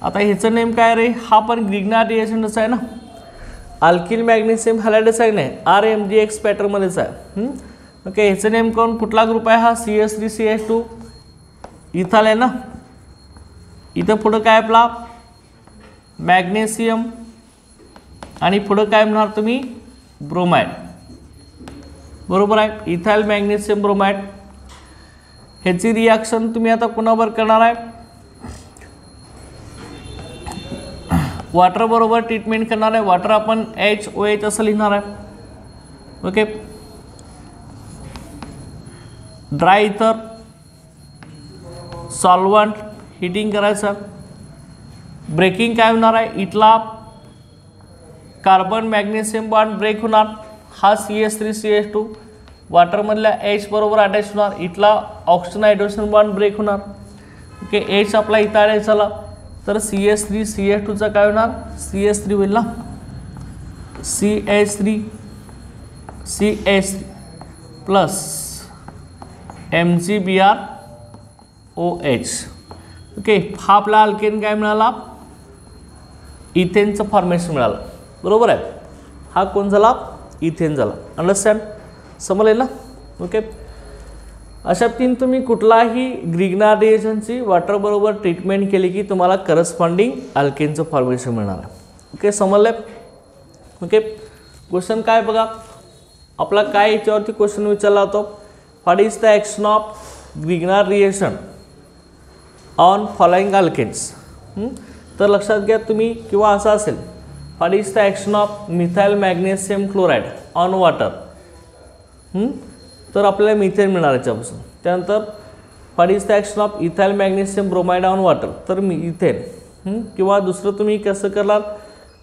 आता ह्याचं नेम काय रे, हा पण ग्रिग्नार्ड रिएक्शनच आहे ना, अल्किल मॅग्नेशियम हॅलाइडच आहे नाही, RMgX पॅटर्नमध्येच आहे. ओके, ह्याचं नेम कोण, कुठला ग्रुप आहे हा, CH3 CH2 इथाइल आहे ना. इथं पुढं काय आपला मॅग्नेशियम आणि पुढं काय म्हणणार तुम्ही, ब्रोमाइड, बरोबर आहे. Ethyl magnesium bromide. ह्याची रिॲक्शन तुम्ही आता कुणावर करणार आहे, वॉटर बरोबर ट्रीटमेंट करणार आहे. वॉटर आपण HOH असं लिहिणार आहे. ओके, ड्राय इथर सॉल्वंट हिटिंग करायचं, ब्रेकिंग काय होणार आहे, इथला कार्बन मॅग्नेशियम बॉन्ड ब्रेक होणार, हा CH3 CH2 वॉटरमधल्या H बरोबर अटॅच होणार, इथला ऑक्सिजन हायड्रोजन बॉन्ड ब्रेक होणार. ओके, H आपला इथं अटॅच झाला तर CH3 CH2चा काय होणार, CH3 होईल ना, CH3 प्लस MgBrOH. ओके, हा आपला अल्केन काय मिळाला, इथेनचं फॉर्मेशन मिळालं, बरोबर आहे. हा कोण झाला, इथेन झाला. अंडरस्टँड, समजले ना. ओके, अशा तीन तुम्ही कुठलाही ग्रिग्नार रिएक्शनची वाटर बरोबर ट्रीटमेंट केली की तुम्हाला करस्पॉन्डिंग अल्केनचं फॉर्मेशन मिळणार आहे. ओके, समजले. ओके, क्वेश्चन काय बघा, आपला काय याच्यावरती क्वेश्चन विचारला होता, what is the action of Grignard reaction on following alkanes. तर लक्षात घ्या तुम्ही, किंवा असं असेल, what is the action of methyl magnesium chloride on water. तर आपल्याला मिथेन मिळणार याच्यापासून. त्यानंतर what is the action of ethyl magnesium bromide on water, तर इथेन. किंवा दुसरं तुम्ही कसं करणार,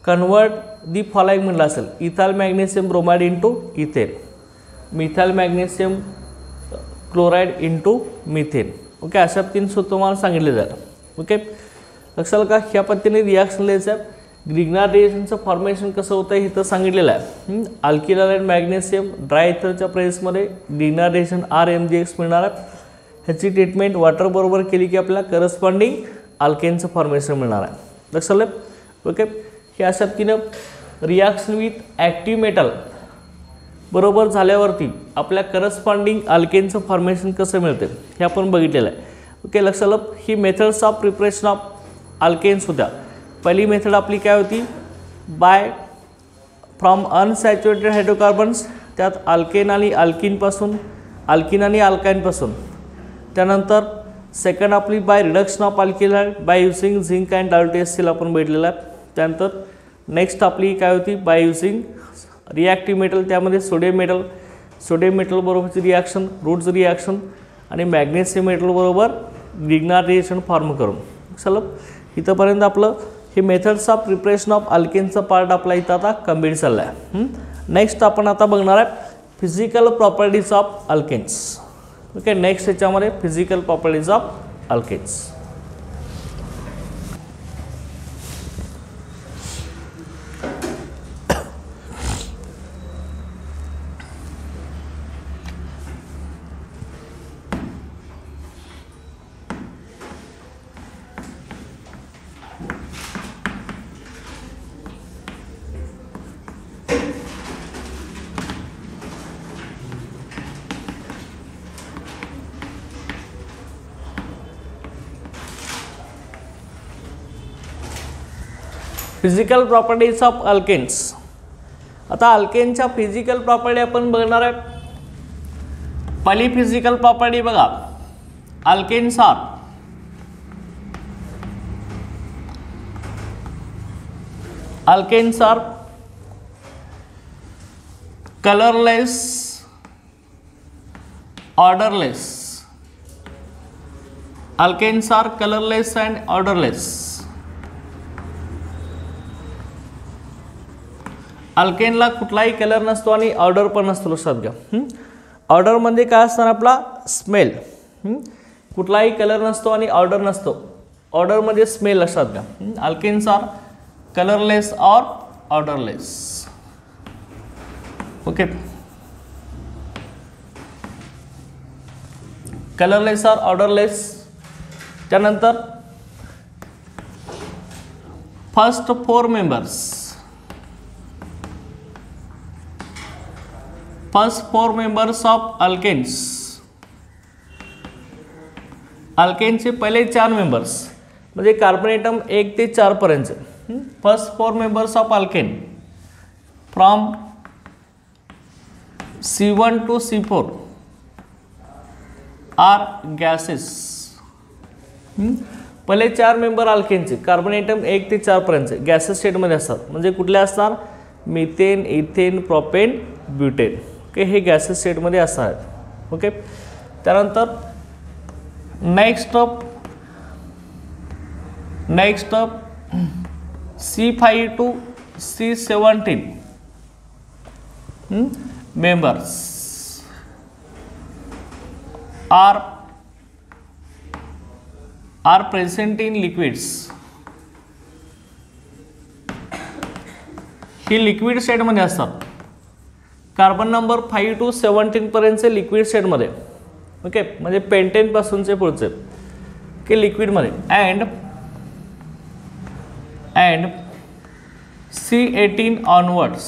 कन्वर्ट दी फॉलोइंग म्हटलं असेल, ethyl magnesium bromide into ethane, methyl magnesium chloride into methane. Okay, अशा तीन सूत्र तुम्हाला सांगितले जाईल. ओके, लक्षात का, ह्या पद्धतीने रिॲक्शन लिहायचं आहे. ग्रिग्नार रिएक्शनचं फॉर्मेशन कसं होतं हे तर सांगितलेलं आहे. अल्किल अँड मॅग्नेशियम ड्राय इथरच्या प्रेसमध्ये ग्रिग्नार रिएक्शन RMgX मिळणार आहे. ह्याची ट्रीटमेंट वाटर बरोबर केली की आपल्याला करस्पॉन्डिंग अल्केनचं फॉर्मेशन मिळणार आहे. लक्षात आलं. ओके, हे अशा तीन रिॲक्शन विथ ॲक्टिव्ह मेटल बरोबर झाल्यावरती आपल्या करस्पॉन्डिंग अल्केनचं फॉर्मेशन कसं मिळते हे आपण बघितलेलं आहे. ओके, लक्षात आलं. ही methods of preparation of alkanes होत्या. पहिली मेथड आपली काय होती, बाय फ्रॉम अनसॅच्युरेटेड हायड्रोकार्बन्स, त्यात अल्केन आणि अल्किनपासून, अल्किन आणि अल्काईनपासून. त्यानंतर सेकंड आपली by reduction of alkyl by using zinc and WTSCl आपण भेटलेला आहे. त्यानंतर नेक्स्ट आपली काय होती, बाय युजिंग रिॲक्टिव्ह मेटल, त्यामध्ये सोडियम मेटल बरोबरची रिॲक्शन, रूट्स रिॲक्शन आणि मॅग्नेशियम मेटल बरोबर ग्रिग्नार रिएक्शन फॉर्म करून. चला, इथंपर्यंत आपलं हे मेथड्स ऑफ प्रिपरेशन ऑफ अल्केनचा पार्ट आपला इथं आता कंप्लीट चालला आहे. नेक्स्ट आपण आता बघणार आहे physical properties of alkanes. Okay, next याच्यामध्ये physical properties of alkanes. Physical properties of alkanes. आता अल्केनच्या फिजिकल प्रॉपर्टी आपण बघणार आहे. पहिली फिजिकल प्रॉपर्टी बघा, alkanes are colourless, odourless. Alkanes are colourless and odourless. अल्केनला कुठलाही कलर नसतो आणि ऑर्डर पण नसतो. लक्षात घ्या, ऑर्डरमध्ये काय असणार आपला स्मेल. कुठलाही कलर नसतो आणि ऑर्डर नसतो, ऑर्डरमध्ये स्मेल. लक्षात घ्या, अल्केन्स आर कलरलेस और ऑर्डरलेस. ओके, कलरलेस और ऑर्डरलेस. त्यानंतर first four members of alkanes. अल्केनचे पहिले 4 मेंबर्स म्हणजे कार्बन एटम 1 ते 4 पर्यंतचे. First 4 members of alkane from C1 to C4 are gases. पहिले 4 मेंबर अल्केनचे कार्बन एटम 1 ते 4 पर्यंतचे गॅसेस स्टेटमध्ये असतात. म्हणजे कुठले असणार, methane, ethane, propane, butane. Okay, हे गॅसेस स्टेटमध्ये असणार. ओके, त्यानंतर next up C5 to C17 members are present in liquids. He liquid स्टेटमध्ये असतात. कार्बन नंबर 5 to 17 पर्यंतचे लिक्विड स्टेटमध्ये. ओके, म्हणजे पेंटेन पासूनचे पुढचे. की लिक्विडमध्ये अँड C18 ऑनवर्ड्स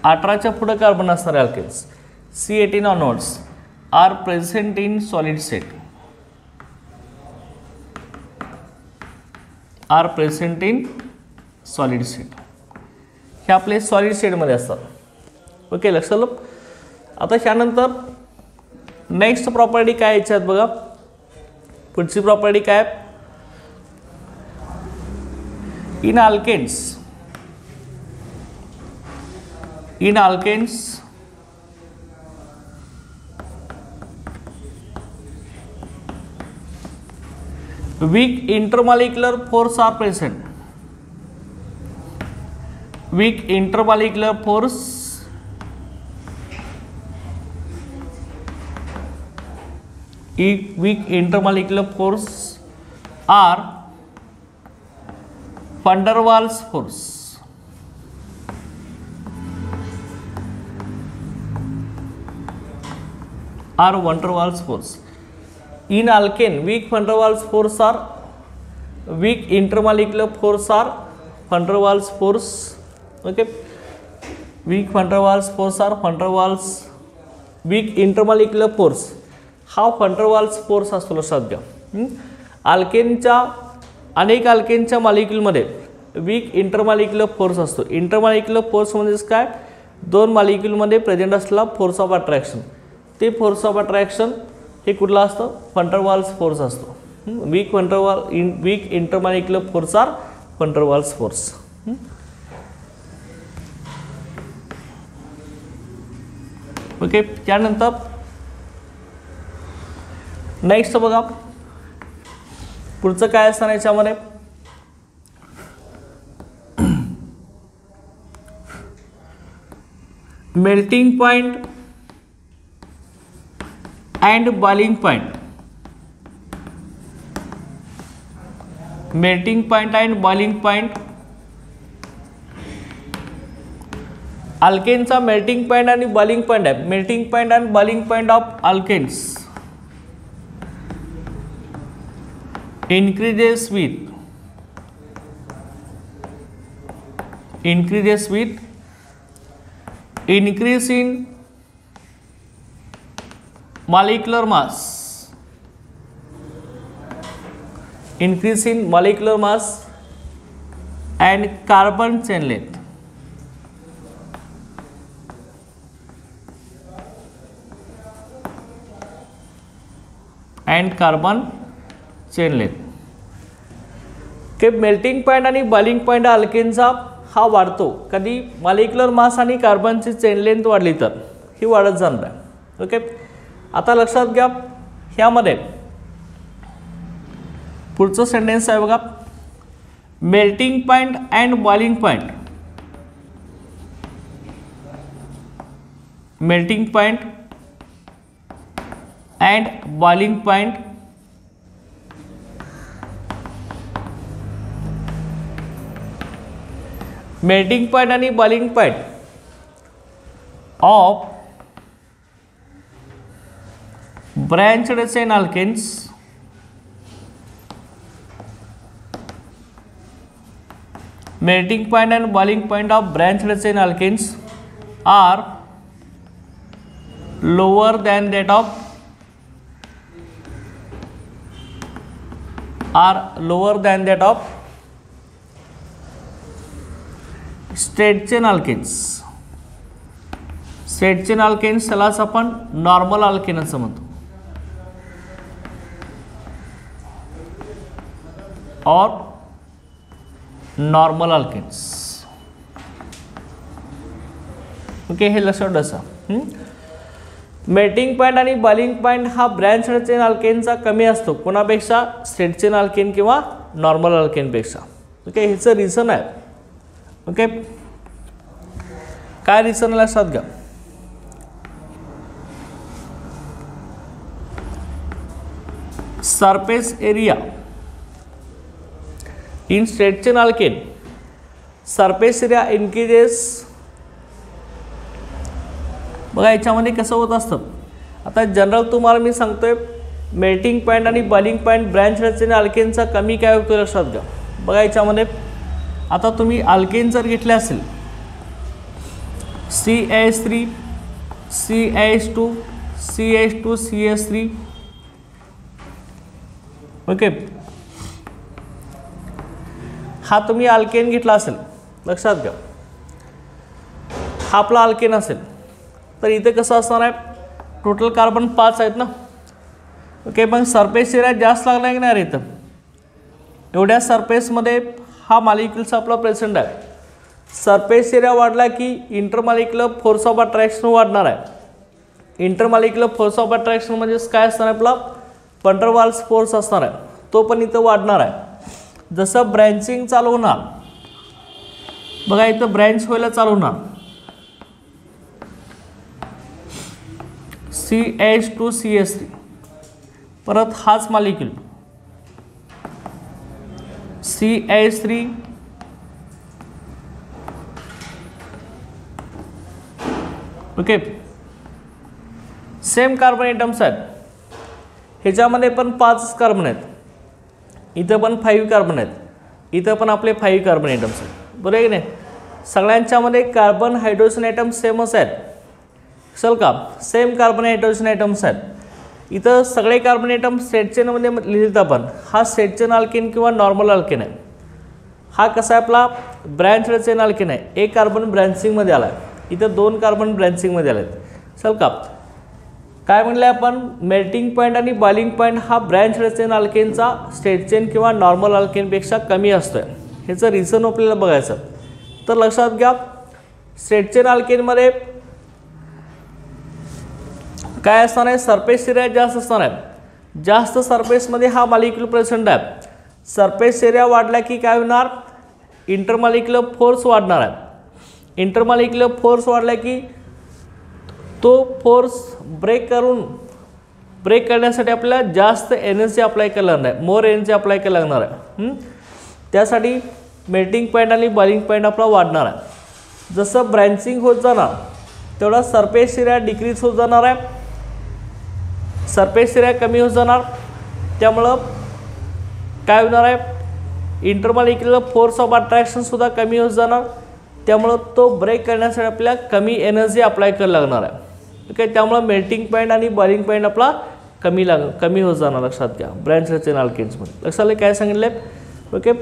18च्या पुढे कार्बन असणारे alkanes C18 onwards are present in solid state हे आपले सॉलिड स्टेटमध्ये असतात. ओके, लक्षात आलं. आता त्यानंतर नेक्स्ट प्रॉपर्टी काय याच्यात बघा. पुढची प्रॉपर्टी काय, in alkanes weak intermolecular force are present. Weak intermolecular force are van der Waals force. In alkane, weak van der Waals force are weak intermolecular force are van der Waals force. Okay, weak intermolecular force हा van der Waals force असतो, लक्षात घ्या. अल्केनच्या अनेक अल्केनच्या मॉलिक्यूलमध्ये weak intermolecular force असतो. Intermolecular force म्हणजेच काय, दोन मॉलिक्यूलमध्ये प्रेझेंट असलेला फोर्स ऑफ अट्रॅक्शन. ते फोर्स ऑफ अट्रॅक्शन हे कुठला असतं, van der Waals फोर्स असतो. Weak intermolecular force are van der Waals force. Okay, त्यानंतर नेक्स्ट बघा पुढचं काय असणार याच्यामध्ये, melting point and boiling point. Melting point and boiling point. अल्केनचा मेल्टिंग पॉइंट आणि बॉइलिंग पॉइंट आहे. Melting point and boiling point of alkanes increases with increase in molecular mass, increase in molecular mass and carbon chain length. And carbon chain length. K melting point आणि boiling point अल्केनचा हा वाढतो कधी molecular mass आणि कार्बनची chain length वाढली तर ही वाढत जाणार आहे. ओके, आता लक्षात घ्या ह्यामध्ये पुढचं सेंटेन्स आहे बघा, melting point and boiling point. Melting point and boiling point melting point आणि boiling point of branched chain alkanes melting point and boiling point of branched chain alkenes are lower than that of straight chain alkenes. Straight chain alkanes त्यालाच आपण normal alkane असं म्हणतो, और normal alkanes. Okay, हे लक्षात बसा. Melting point आणि boiling point हा ब्रँच्ड चेन अल्केनचा कमी असतो कोणापेक्षा, स्ट्रेट चेन अल्केन किंवा नॉर्मल अल्केनपेक्षा. ओके, ह्याचं रिझन आहे. ओके, काय रिझन लक्षात घ्या. Surface area in straight chain alkane, surface area increases. बघा याच्यामध्ये कसं होत असतं, आता जनरल तुम्हाला मी सांगतोय मेल्टिंग पॉईंट आणि बॉइलिंग पॉईंट ब्रँच रचने अल्केनचा कमी काय होतो लक्षात घ्या. बघा याच्यामध्ये आता तुम्ही अल्केन जर घेतले असेल CH3 CH2 CH2 CH3 okay, हा तुम्ही अल्केन घेतला असेल लक्षात घ्या, हा आपला अल्केन असेल तर इथे कसं असणार आहे, टोटल कार्बन 5 आहेत ना. ओके, मग सरफेस एरिया जास्त लागला आहे की नाही इथं, एवढ्या सरफेसमध्ये हा मॉलिक्युल्स आपला प्रेझेंट आहे. सरफेस एरिया वाढला की इंटरमॉलिक्युलर फोर्स ऑफ अट्रॅक्शन वाढणार आहे. इंटरमॉलिक्युलर फोर्स ऑफ अट्रॅक्शन म्हणजे काय असणार आहे, आपला वंडर वाल्स फोर्स असणार आहे, तो पण इथं वाढणार आहे. जसं ब्रँचिंग चालू होणार, बघा इथं ब्रँच व्हायला चालू होणार, CH2 CH3 परत हाच molecule CH3 okay, same carbon atoms आहेत, ह्याच्यामध्ये पण 5 कार्बन आहेत, इथं पण 5 कार्बन आहेत, इथं पण आपले 5 कार्बन एटम्स आहेत, बरोबर आहे की नाही. सगळ्यांच्यामध्ये कार्बन हायड्रोजन एटम्स सेमच आहेत, चल का, सेम कार्बन हायड्रोजन एटम्स आहेत. इथं सगळे कार्बन एटम स्ट्रेट चेनमध्ये लिहिलेत आपण, हा स्ट्रेट चेन अल्केन किंवा नॉर्मल अल्केन आहे. हा कसा आहे आपला ब्रँच चेन अल्केन आहे, एक कार्बन ब्रँचिंगमध्ये आला आहे, इथं 2 कार्बन ब्रँचिंगमध्ये आले आहेत. चल का, काय म्हणलं आपण, मेल्टिंग पॉईंट आणि बॉइलिंग पॉईंट हा ब्रँच चेन अल्केनचा स्ट्रेट चेन किंवा नॉर्मल अल्केनपेक्षा कमी असतो आहे. ह्याचं रिझन आपल्याला बघायचं, तर लक्षात घ्या, स्ट्रेट चेन अल्केनमध्ये काय असणार आहे, सरफेस एरिया जास्त असणार आहे, जास्त सरफेसमध्ये हा मॉलिक्यूल प्रेझेंट आहे. सरफेस एरिया वाढला की काय होणार, इंटरमॉलिक्युलर फोर्स वाढणार आहे. इंटरमॉलिक्युलर फोर्स वाढला की तो फोर्स ब्रेक करण्यासाठी आपल्याला जास्त एनर्जी अप्लाय करायला लागणार आहे, मोर एनर्जी अप्लाय करायला लागणार आहे. त्यासाठी मेल्टिंग पॉईंट आणि बॉइलिंग पॉईंट आपला वाढणार आहे. जसं ब्रँचिंग होत जाणार तेवढा सरफेस एरिया डिक्रीज होत जाणार आहे, सरफेस एरिया कमी होत जाणार, त्यामुळं काय होणार आहे, इंटरमॉलिक्युलर फोर्स ऑफ अट्रॅक्शनसुद्धा कमी होत जाणार, त्यामुळं तो ब्रेक करण्यासाठी आपल्याला कमी एनर्जी अप्लाय करायला लागणार आहे. ओके, त्यामुळं मेल्टिंग पॉईंट आणि बॉइलिंग पॉईंट आपला कमी होत जाणार, लक्षात घ्या. ब्रँच चेन अल्केन्समध्ये लक्षात आलं काय सांगितलं आहे. ओके,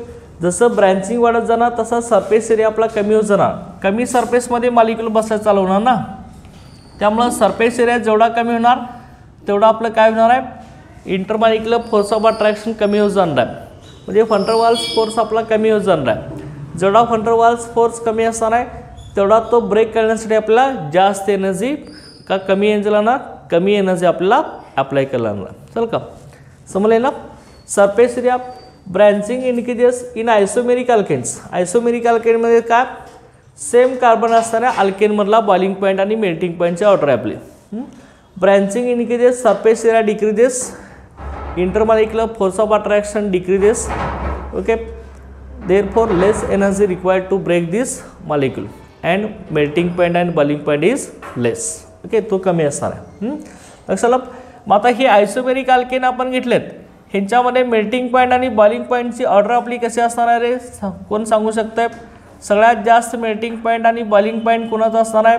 जसं ब्रँचिंग वाढत जाणार तसा सरफेस एरिया आपला कमी होत जाणार, कमी सरफेसमध्ये मॉलिक्यूल बसायला चालू होणार ना, त्यामुळं सरफेस एरिया जेवढा कमी होणार तेवढा आपलं काय होणार आहे, इंटरमॉलिक्युलर फोर्स ऑफ अट्रॅक्शन कमी होत जाणार आहे, म्हणजे वंडर वाल्स फोर्स आपला कमी होत जाणार आहे. जेवढा वंडर वाल्स फोर्स कमी असणार आहे तेवढा तो ब्रेक करण्यासाठी आपल्याला जास्त एनर्जी का कमी एनर्जी लागणार, कमी एनर्जी आपल्याला अप्लाय करायला लागणार. चल का, समजले ना. Surface area branching increases in isomeric alkanes, isomeric अल्केनमध्ये काय सेम कार्बन असणाऱ्या अल्केनमधला बॉइलिंग पॉईंट आणि मेल्टिंग पॉईंटची ऑर्डर आहे आपली. Branching increases, surface area decreases, intermolecular force of attraction decreases. Okay, therefore less energy required to break this molecule and melting point and boiling point is less. Okay, तो कमी असणार आहे. लक्षात. मग आता ही आयसोमेरिक अल्केन आपण घेतलेत, ह्यांच्यामध्ये मेल्टिंग पॉईंट आणि बॉइलिंग पॉईंटची ऑर्डर आपली कशी असणार आहे रे, कोण सांगू शकतं. सगळ्यात जास्त मेल्टिंग पॉईंट आणि बॉइलिंग पॉईंट कोणाचा असणार आहे,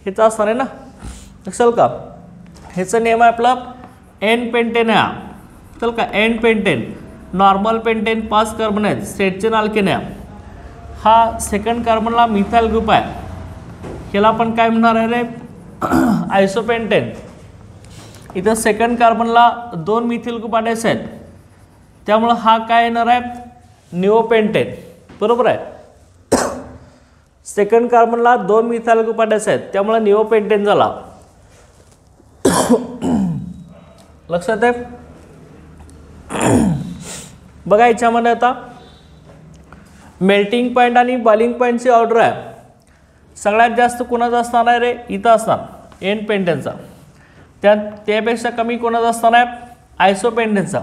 ह्याचा असणार आहे ना. लक्षात का, ह्याचं नेम आहे आपलं एन पेंटेन आहे. चल का, N pentane, normal pentane 5 carbon आहेत, स्ट्रेट चेन अल्केन आहे. हा सेकंड कार्बनला मिथाइल ग्रुप आहे, ह्याला आपण काय म्हणणार आहे रे, आयसोपेंटेन. इथं सेकंड कार्बनला 2 मिथिल ग्रुप अटॅच आहेत, त्यामुळं हा काय येणार आहे, निओपेंटेन. बरोबर आहे, सेकंड कार्बनला 2 मिथाइल ग्रुप अटॅच आहेत, त्यामुळं निओपेंटेन झाला. लक्षात आहे. बघा याच्यामध्ये आता मेल्टिंग पॉईंट आणि बॉइलिंग पॉईंटची ऑर्डर आहे, सगळ्यात जास्त कोणाचा असणार आहे रे, इथं असणार एन पेंटेनचा. त्यापेक्षा कमी कोणाचा असणार आहे, आयसोपेंटेनचा.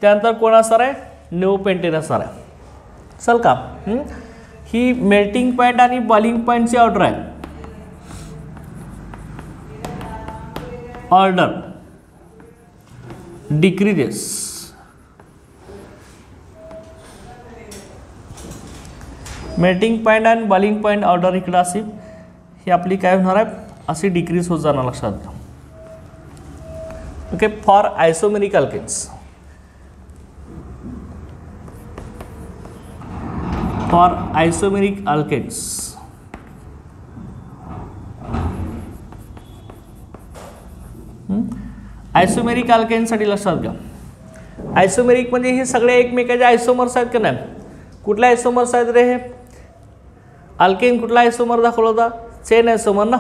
त्यानंतर कोण असणार आहे, निओपेंटेन असणार आहे. चल का, ही मेल्टिंग पॉईंट आणि बॉइलिंग पॉईंटची ऑर्डर आहे. डिक्रीजेस. मेल्टिंग पॉईंट आणि बॉइलिंग पॉईंट ऑर्डर इकडं अशी ही आपली काय होणार आहे, अशी डिक्रीज होत जाणार, लक्षात घ्या. Okay. For isomeric alkanes, for isomeric alkanes isomeric अल्केनसाठी लक्षात घ्या. आयसोमेरिक म्हणजे हे सगळे एकमेकाचे आयसोमर्स आहेत का नाही. कुठले आयसोमर्स आहेत रे हे, अल्केन कुठला आयसोमर दाखवला होता, चेन आयसोमर ना.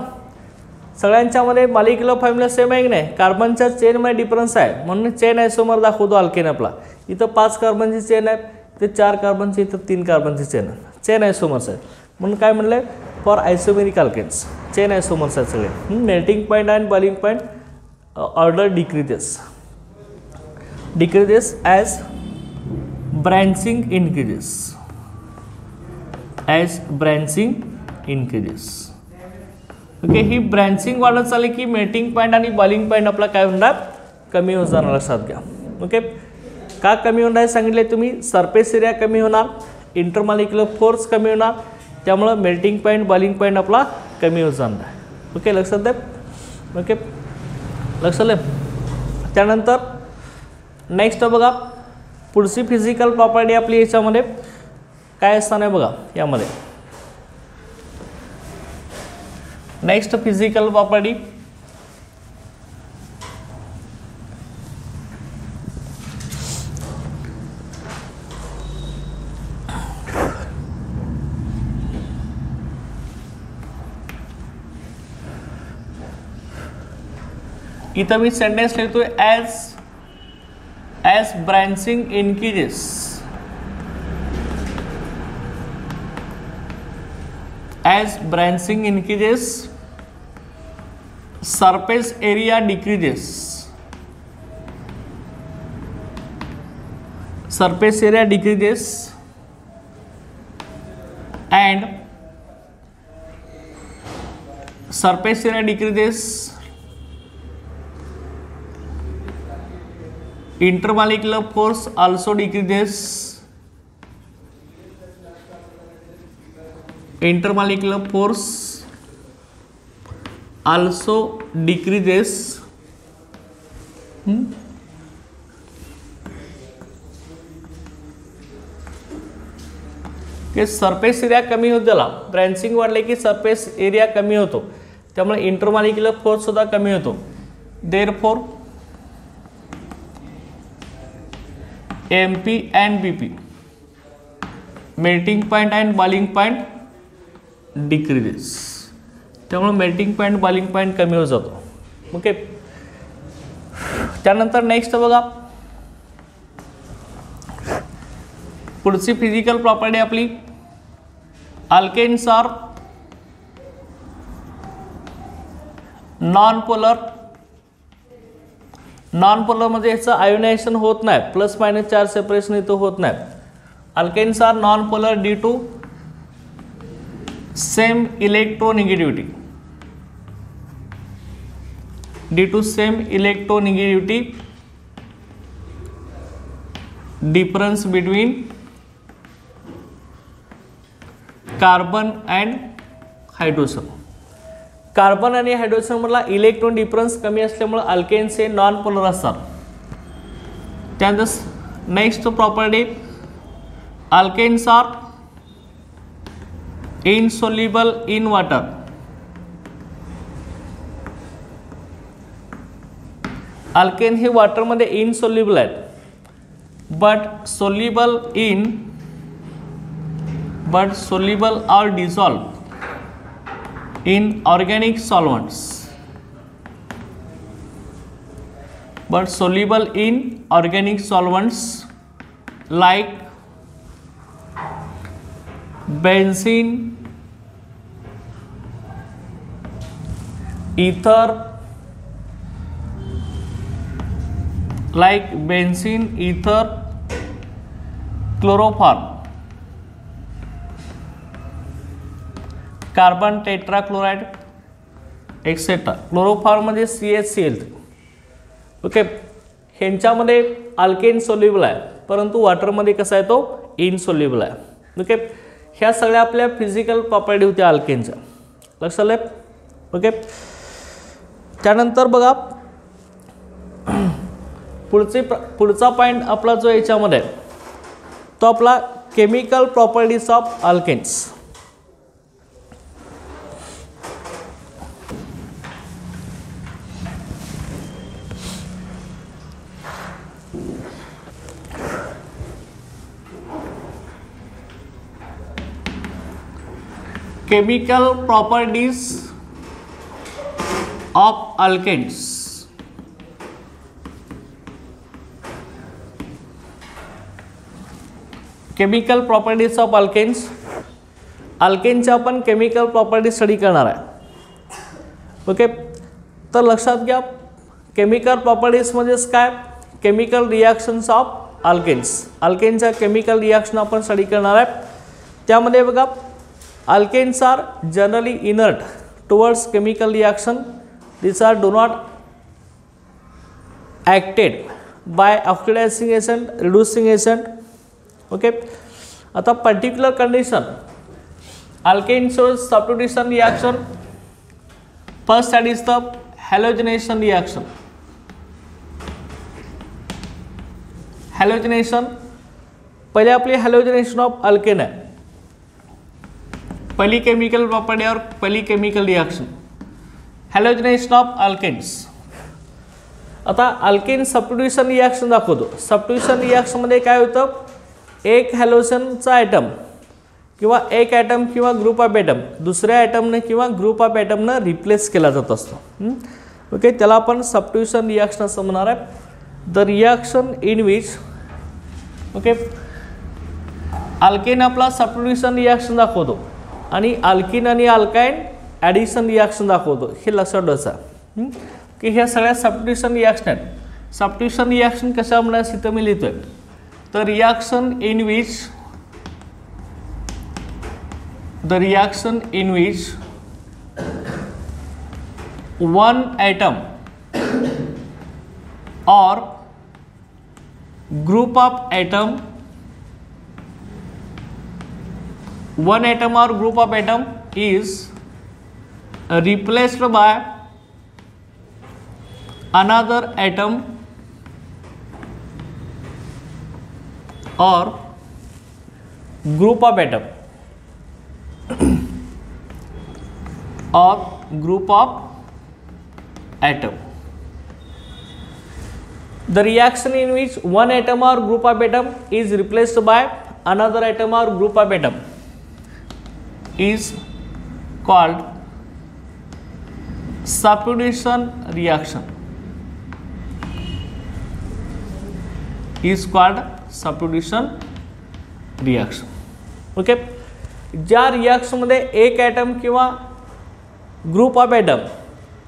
सगळ्यांच्यामध्ये मॉलिक्युलर फॉर्म्युला सेम आहे की नाही, कार्बनच्या चेनमध्ये डिफरन्स आहे म्हणून चेन आयसोमर दाखवतो अल्केन आपला. इथं 5 कार्बनची चेन आहे, इथं 4 कार्बनची, इथं 3 कार्बनची चेन आहे, चेन आयसोमर्स आहेत म्हणून काय म्हणलं for isomeric alkanes chain isomers आहेत सगळे. मेल्टिंग पॉईंट आणि boiling point order decreases as branching increases, as branching increases. Okay. ही ब्रँचिंग वाढत चालली की मेल्टिंग पॉईंट आणि बॉइलिंग पॉईंट आपला काय होणार, कमी होत जाणार, लक्षात घ्या. ओके. का कमी होणार आहे सांगितले तुम्ही, सरफेस एरिया कमी होणार, इंटरमॉलिक्युलर फोर्स कमी होणार, त्यामुळं मेल्टिंग पॉईंट बॉइलिंग पॉईंट आपला कमी होत जाणार आहे. ओके. लक्षात द्या. ओके. लक्षात आलं. त्यानंतर नेक्स्ट बघा, पुढची फिजिकल प्रॉपर्टी आपली याच्यामध्ये काय असणार आहे बघा. यामध्ये नेक्स्ट फिजिकल प्रॉपर्टी इथं मी सेंटेन्स लिहितोय, as branching increases, as branching increases surface area decreases, surface area decreases and surface area decreases, intermolecular force also decreases, intermolecular force also decreases. कि सरफेस एरिया कमी होत गेला, ब्रँचिंग वाढले की surface area कमी होतो, त्यामुळे इंटरमॉलिक्युलर फोर्स सुद्धा कमी होतो. Therefore MP and BP, melting point and boiling point decreases, त्यामुळे मेल्टिंग पॉइंट बॉइलिंग पॉइंट कमी होत जातो. ओके. त्यानंतर नेक्स्ट बघा, पुढची फिजिकल प्रॉपर्टी आपली, alkanes are non polar. Non polar म्हणजे ह्याचं आयोनायझेशन होत नाही, प्लस मायनस चार्ज सेपरेशन इथं होत नाही. Alkanes are non polar due to same electronegativity, due to same electronegativity difference between carbon and hydrogen. Carbon आणि hydrogen मधला इलेक्ट्रॉन डिफरन्स कमी असल्यामुळे अल्केन्स हे नॉन पोलर असतात. त्यानंतर next property, alkanes are insoluble in water. Alkane हे वॉटरमध्ये insoluble आहेत, but soluble or dissolved in organic solvents, but soluble in organic solvents like benzene, ether, chloroform, carbon tetrachloride etcetera. Chloroform मध्ये CHCl. Okay. ह्यांच्यामध्ये alkane soluble आहे, परंतु वॉटरमध्ये कसा आहे तो इनसोल्युबल आहे. ओके, ह्या सगळ्या आपल्या फिजिकल प्रॉपर्टी होत्या अल्केनच्या. लक्षात आलं. ओके, त्यानंतर बघा पुढचा पॉईंट आपला जो याच्यामध्ये तो आपला chemical properties of alkanes. Chemical properties of alkanes. Chemical properties of alkanes. अल्केनच्या आपण केमिकल प्रॉपर्टी स्टडी करणार आहे. ओके, तर लक्षात घ्या केमिकल प्रॉपर्टीज म्हणजेच काय, केमिकल रिॲक्शन्स ऑफ अल्केन्स. अल्केनच्या केमिकल रिॲक्शन आपण स्टडी करणार आहे. त्यामध्ये बघा alkanes are generally inert towards chemical reaction. This are do not acted by oxidising agent, reducing agent. Okay, आता particular condition alkane shows substitution reaction. First that is the halogenation reaction. Halogenation पहिले आपली हॅलोजिनेशन of alkane आहे. पहिली chemical property और पहिली chemical reaction हॅलोजिनेशन of alkanes. आता alkane substitution reaction दाखवतो. Substitution रिॲक्शनमध्ये काय होतं, एक हॅलोजनचा ॲटम किंवा एक ॲटम किंवा ग्रुप ऑफ ॲटम दुसऱ्या ॲटमने किंवा ग्रुप ऑफ ॲटमनं रिप्लेस केला जात असतो. ओके, त्याला आपण सबस्टिट्यूशन रिॲक्शन असं म्हणणार आहे. The reaction in which okay alkane आपला सबस्टिट्यूशन रिॲक्शन दाखवतो आणि अल्किन आणि अल्काइन ॲडिशन रिॲक्शन दाखवतो. हे लक्षात ठेवायचं की ह्या सगळ्या सबस्टिट्यूशन रिॲक्शन आहेत. सबस्टिट्यूशन रिॲक्शन कशा म्हणायचं इथं मी लिहितोय. The reaction in which one atom or group of atom is replaced by another atom or group of atom The reaction in which one atom or group of atom is replaced by another atom or group of atom is called substitution reaction. Substitution reaction. Okay, ज्या रिॲक्शनमध्ये एक item किंवा group of item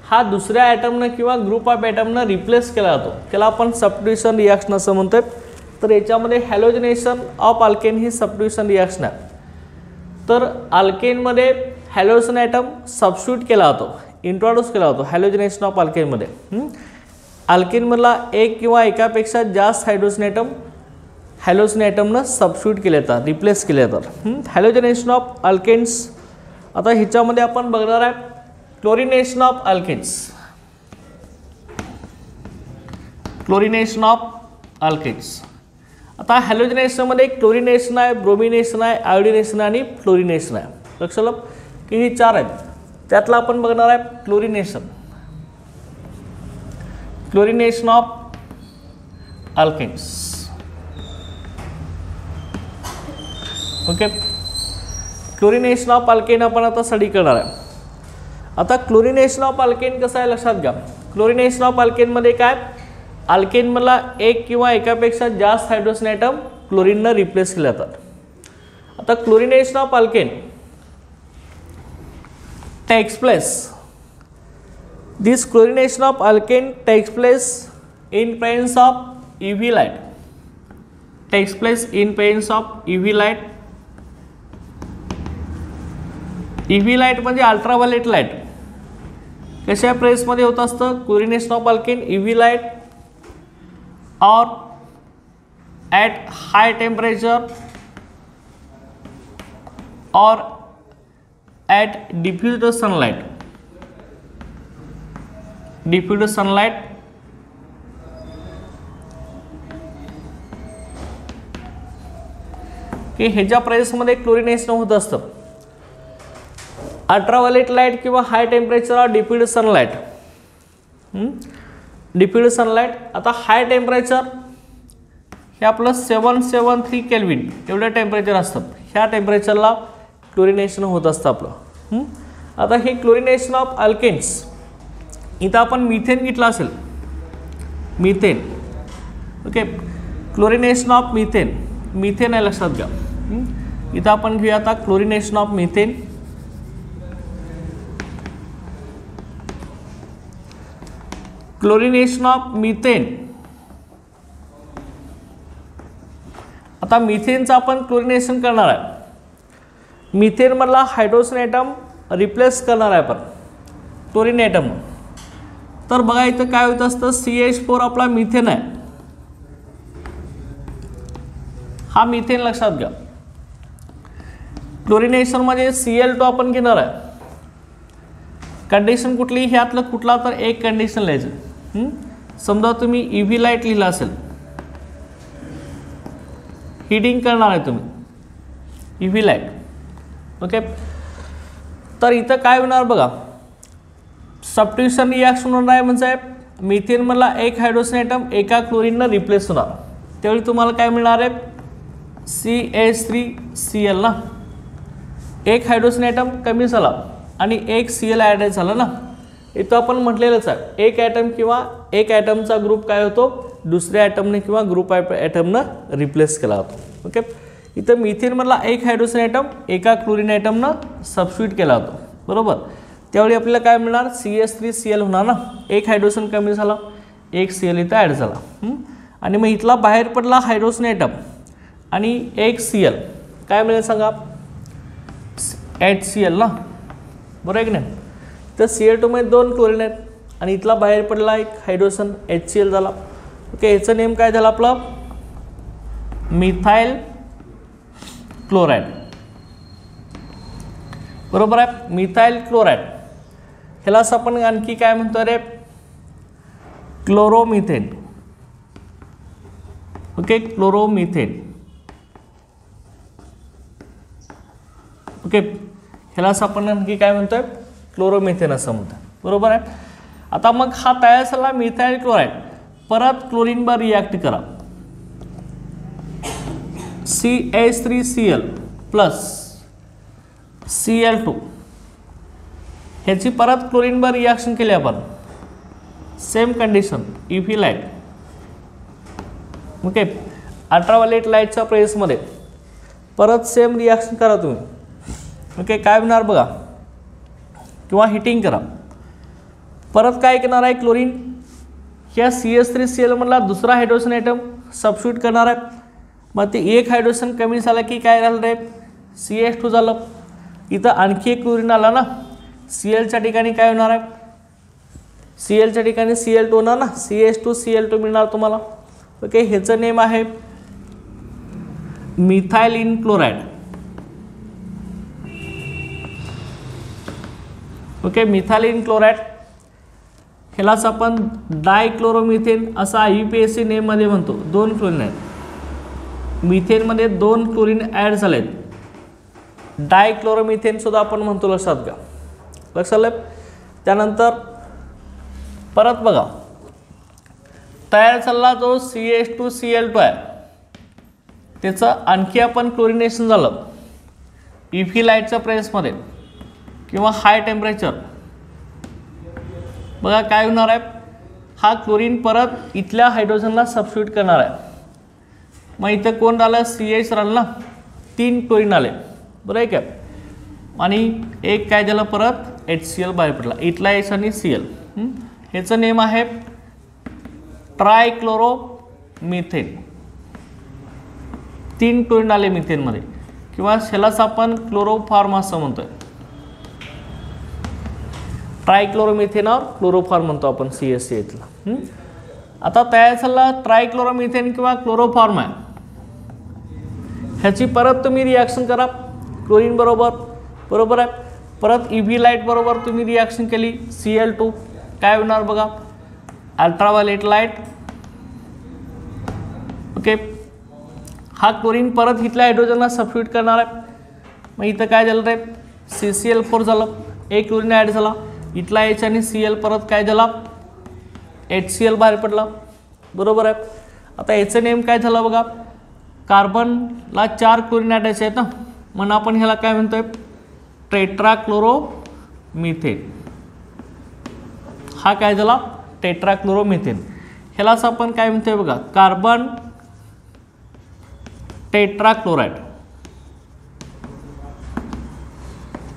हा दुसऱ्या ॲटमनं किंवा group of ॲटमनं replace केला जातो त्याला आपण सबस्टिट्यूशन रिॲक्शन असं म्हणतोय. तर याच्यामध्ये हॅलोजिनेशन ऑफ अल्केन ही सबस्टिट्यूशन रिॲक्शन आहे. तर अल्केनमध्ये हॅलोजन ॲटम सबस्टिट्यूट केला जातो, इंट्रोड्यूस केला जातो हॅलोजिनेशन ऑफ अल्केनमध्ये. अल्केनमधला एक किंवा एकापेक्षा जास्त हॅलोजन ॲटमनं सबस्टिट्यूट केले जातात, रिप्लेस केले जातात. Halogenation of alkanes. आता ह्याच्यामध्ये आपण बघणार आहे chlorination of alkanes. Chlorination of alkanes. आता हॅलोजिनेशनमध्ये क्लोरिनेशन आहे, ब्रोमिनेशन आहे, आयोडिनेशन आणि फ्लोरिनेशन आहे. लक्षात आलं की ही चार आहेत. त्यातला आपण बघणार आहे chlorination. Chlorination of alkanes. Okay, chlorination of alkane आपण आता स्टडी करणार आहे. आता क्लोरिनेशन ऑफ अल्केन कसं आहे लक्षात घ्या. क्लोरिनेशन ऑफ अल्केनमध्ये काय, अल्केनमधला एक किंवा एकापेक्षा जास्त हायड्रोजन ॲटम क्लोरीननं रिप्लेस केले जातात. आता chlorination of alkane takes place. This chlorination of alkane takes place in presence of UV light. Takes place in presence of UV light. UV light म्हणजे अल्ट्राव्हायलेट लाईट. कशा प्रेसमध्ये होत असतं chlorination of alkane, UV light. or at high temperature or at diffused sunlight. Diffused sunlight की ह्याच्या प्रेसमध्ये chlorination होत असतं. Ultraviolet light किंवा high temperature diffuse sunlight. Diffuse sunlight आता हाय टेम्परेचर हे आपलं 773 केल्विन एवढं टेम्परेचर असतं. ह्या टेम्परेचरला क्लोरिनेशन होत असतं आपलं. आता हे क्लोरिनेशन ऑफ अल्केन्स इथं आपण मिथेन घेतलं असेल. Methane okay chlorination of methane. Methane आहे लक्षात घ्या. इथं आपण घेऊया आता chlorination of methane. Chlorination of methane. आता मिथेनचं आपण क्लोरिनेशन करणार आहे. मिथेन मधला हायड्रोजन ॲटम रिप्लेस करणार आहे आपण क्लोरीन ॲटम. तर बघा इथं काय होत असतं CH4 आपला मिथेन आहे. हा मिथेन लक्षात घ्या. क्लोरिनेशन मध्ये Cl2 आपण घेणार आहे. कंडिशन कुठली ह्यातलं कुठला तर एक कंडिशन लिहायचं. समजा तुम्ही UV लाईट लिहिला असेल. हीटिंग करणार आहे तुम्ही UV लाईट. ओके तर इथं काय होणार बघा सबस्टिट्यूशन रिॲक्शन होणार आहे. म्हणजे मिथेन मधला एक हायड्रोजन ॲटम एका क्लोरीननं रिप्लेस होणार. त्यावेळी तुम्हाला काय मिळणार आहे CH3Cl ना. एक हायड्रोजन ॲटम कमी झाला आणि एक Cl ॲड झाला ना. इथं आपण म्हटलेलंच आहे एक ॲटम किंवा एक ॲटमचा ग्रुप काय होतो दुसऱ्या ॲटमने किंवा ग्रुप ॲटमनं रिप्लेस केला होतो. ओके इथं मिथेन मधला एक हायड्रोजन ॲटम एका क्लोरीन ॲटमनं सबस्टिट्यूट केला होतो बरोबर. त्यावेळी आपल्याला काय मिळणार CH3Cl होणार ना. एक हायड्रोजन कमी झाला एक Cl इथं ॲड झाला. आणि मग इथला बाहेर पडला हायड्रोजन ॲटम आणि एक Cl काय मिळेल सांगा HCl ना बरोबर आहे की नाही. तर Cl2 मध्ये 2 क्लोरीन आहेत आणि इथला बाहेर पडला एक हायड्रोजन HCl झाला. ओके याचं नेम काय झालं आपलं मिथाइल क्लोराईड बरोबर आहे. मिथाइल क्लोराईड ह्यालाच आपण आणखी काय म्हणतो रे क्लोरोमिथेन. Okay chloromethane. ओके ह्यालाच आपण आणखी काय म्हणतोय क्लोरोमिथेन असं म्हणतो बरोबर आहे. आता मग हा तयार झाला मिथाइल क्लोराईड. परत क्लोरीन बर रिॲक्ट करा. CH3Cl प्लस Cl2 ह्याची परत क्लोरीन बर रिॲक्शन केली आपण. Same condition UV light. Okay ultraviolet लाईटच्या प्रेसमध्ये परत सेम रिॲक्शन करा तुम्ही. ओके काय होणार बघा किंवा हिटिंग करा. परत काय करणार आहे क्लोरीन ह्या CH3Cl मधला दुसरा हायड्रोजन ॲटम सबस्टिट्यूट करणार आहे. मग ते एक हायड्रोजन कमी झालं की काय झालं रे CH2 झालं. इथं आणखी एक क्लोरीन आला ना. Clच्या ठिकाणी काय होणार आहे Clच्या ठिकाणी Cl2 होणार ना. CH2Cl2 मिळणार तुम्हाला. ओके ह्याचं नेम आहे methylene chloride. Okay methylene chloride ह्यालाच आपण डायक्लोरोमिथेन असा IUPAC नेममध्ये म्हणतो. 2 क्लोरीन आहेत. मिथेनमध्ये 2 क्लोरीन ॲड झालेत. डायक्लोरोमिथेन सुद्धा आपण म्हणतो लक्षात घ्या. लक्षात आलं. त्यानंतर परत बघा तयार झाला जो CH2Cl2 आहे त्याचं आणखी आपण क्लोरिनेशन झालं UV लाईटच्या प्रेसमध्ये किंवा हाय टेम्परेचर. बघा काय होणार आहे हा क्लोरीन परत इथल्या हायड्रोजनला सबस्टिट्यूट करणार आहे. मग इथं कोण आलं CH राहिलं ना. 3 क्लोरीन आले बरं आहे का. आणि एक काय झालं परत HCl बाहेर पडला. इथला H आणि Cl. ह्याचं नेम आहे ट्रायक्लोरोमिथेन. 3 क्लोरीन आले मिथेनमध्ये किंवा ह्यालाच आपण क्लोरोफॉर्म असं म्हणतोय. ट्रायक्लोरोमिथेन और क्लोरोफॉर्म म्हणतो आपण CH इथला. आता तयार झाला ट्रायक्लोरोमिथेन किंवा क्लोरोफॉर्म आहे, ह्याची परत तुम्ही रिॲक्शन करा क्लोरीन बरोबर, बरोबर आहे. परत EV लाईट बरोबर तुम्ही रिॲक्शन केली Cl2, काय होणार बघा, अल्ट्राव्हायलेट लाईट. ओके, हा क्लोरीन परत इथल्या हायड्रोजनला सबस्टिट्यूट करणार आहे. मग इथं काय झालं रे, CCl4 झालं, एक क्लोरीन ॲड झाला, इथला H आणि Cl परत काय झाला, HCl बाहेर पडला, बरोबर आहे. आता याचं नेम काय झालं बघा, कार्बनला 4 क्लोरीन ॲडायचे आहेत ना, म्हणून आपण ह्याला काय म्हणतोय, टेट्राक्लोरोमिथेन. हा काय झाला, टेट्राक्लोरोमिथेन. ह्यालाच आपण काय म्हणतोय बघा, कार्बन टेट्राक्लोराइड.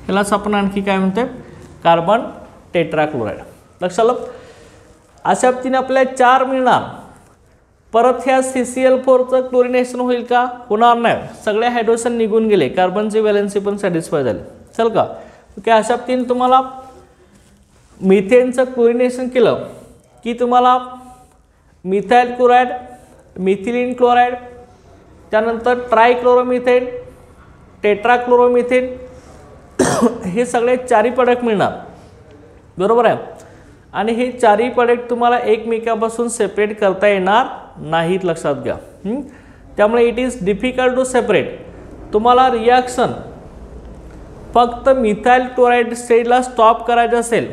ह्यालाच आपण आणखी काय म्हणतोय, कार्बन टेट्राक्लोराइड. लक्षात आलं. अशा पद्धतीने आपल्याला 4 मिळणार. परत ह्या CCl4चं क्लोरिनेशन होईल का, होणार नाही, सगळे हायड्रोजन निघून गेले, कार्बनची व्हॅलेन्सी पण सॅटिस्फाय झाली, चल का. ओके, अशा पद्धतीने तुम्हाला मिथेनचं क्लोरिनेशन केलं की तुम्हाला मिथाइल क्लोराइड, मिथिलीन क्लोराइड, त्यानंतर ट्रायक्लोरोमिथेन, टेट्राक्लोरोमिथेन हे सगळे 4 प्रोडक्ट मिळणार, बरोबर आहे. आणि हे 4 प्रोडक्ट तुम्हाला एकमेकापासून सेपरेट करता येणार नाहीत, लक्षात घ्या. त्यामुळे it is difficult to separate. तुम्हाला रिॲक्शन फक्त मिथाइल क्लोराइड स्टेजला स्टॉप करायचं असेल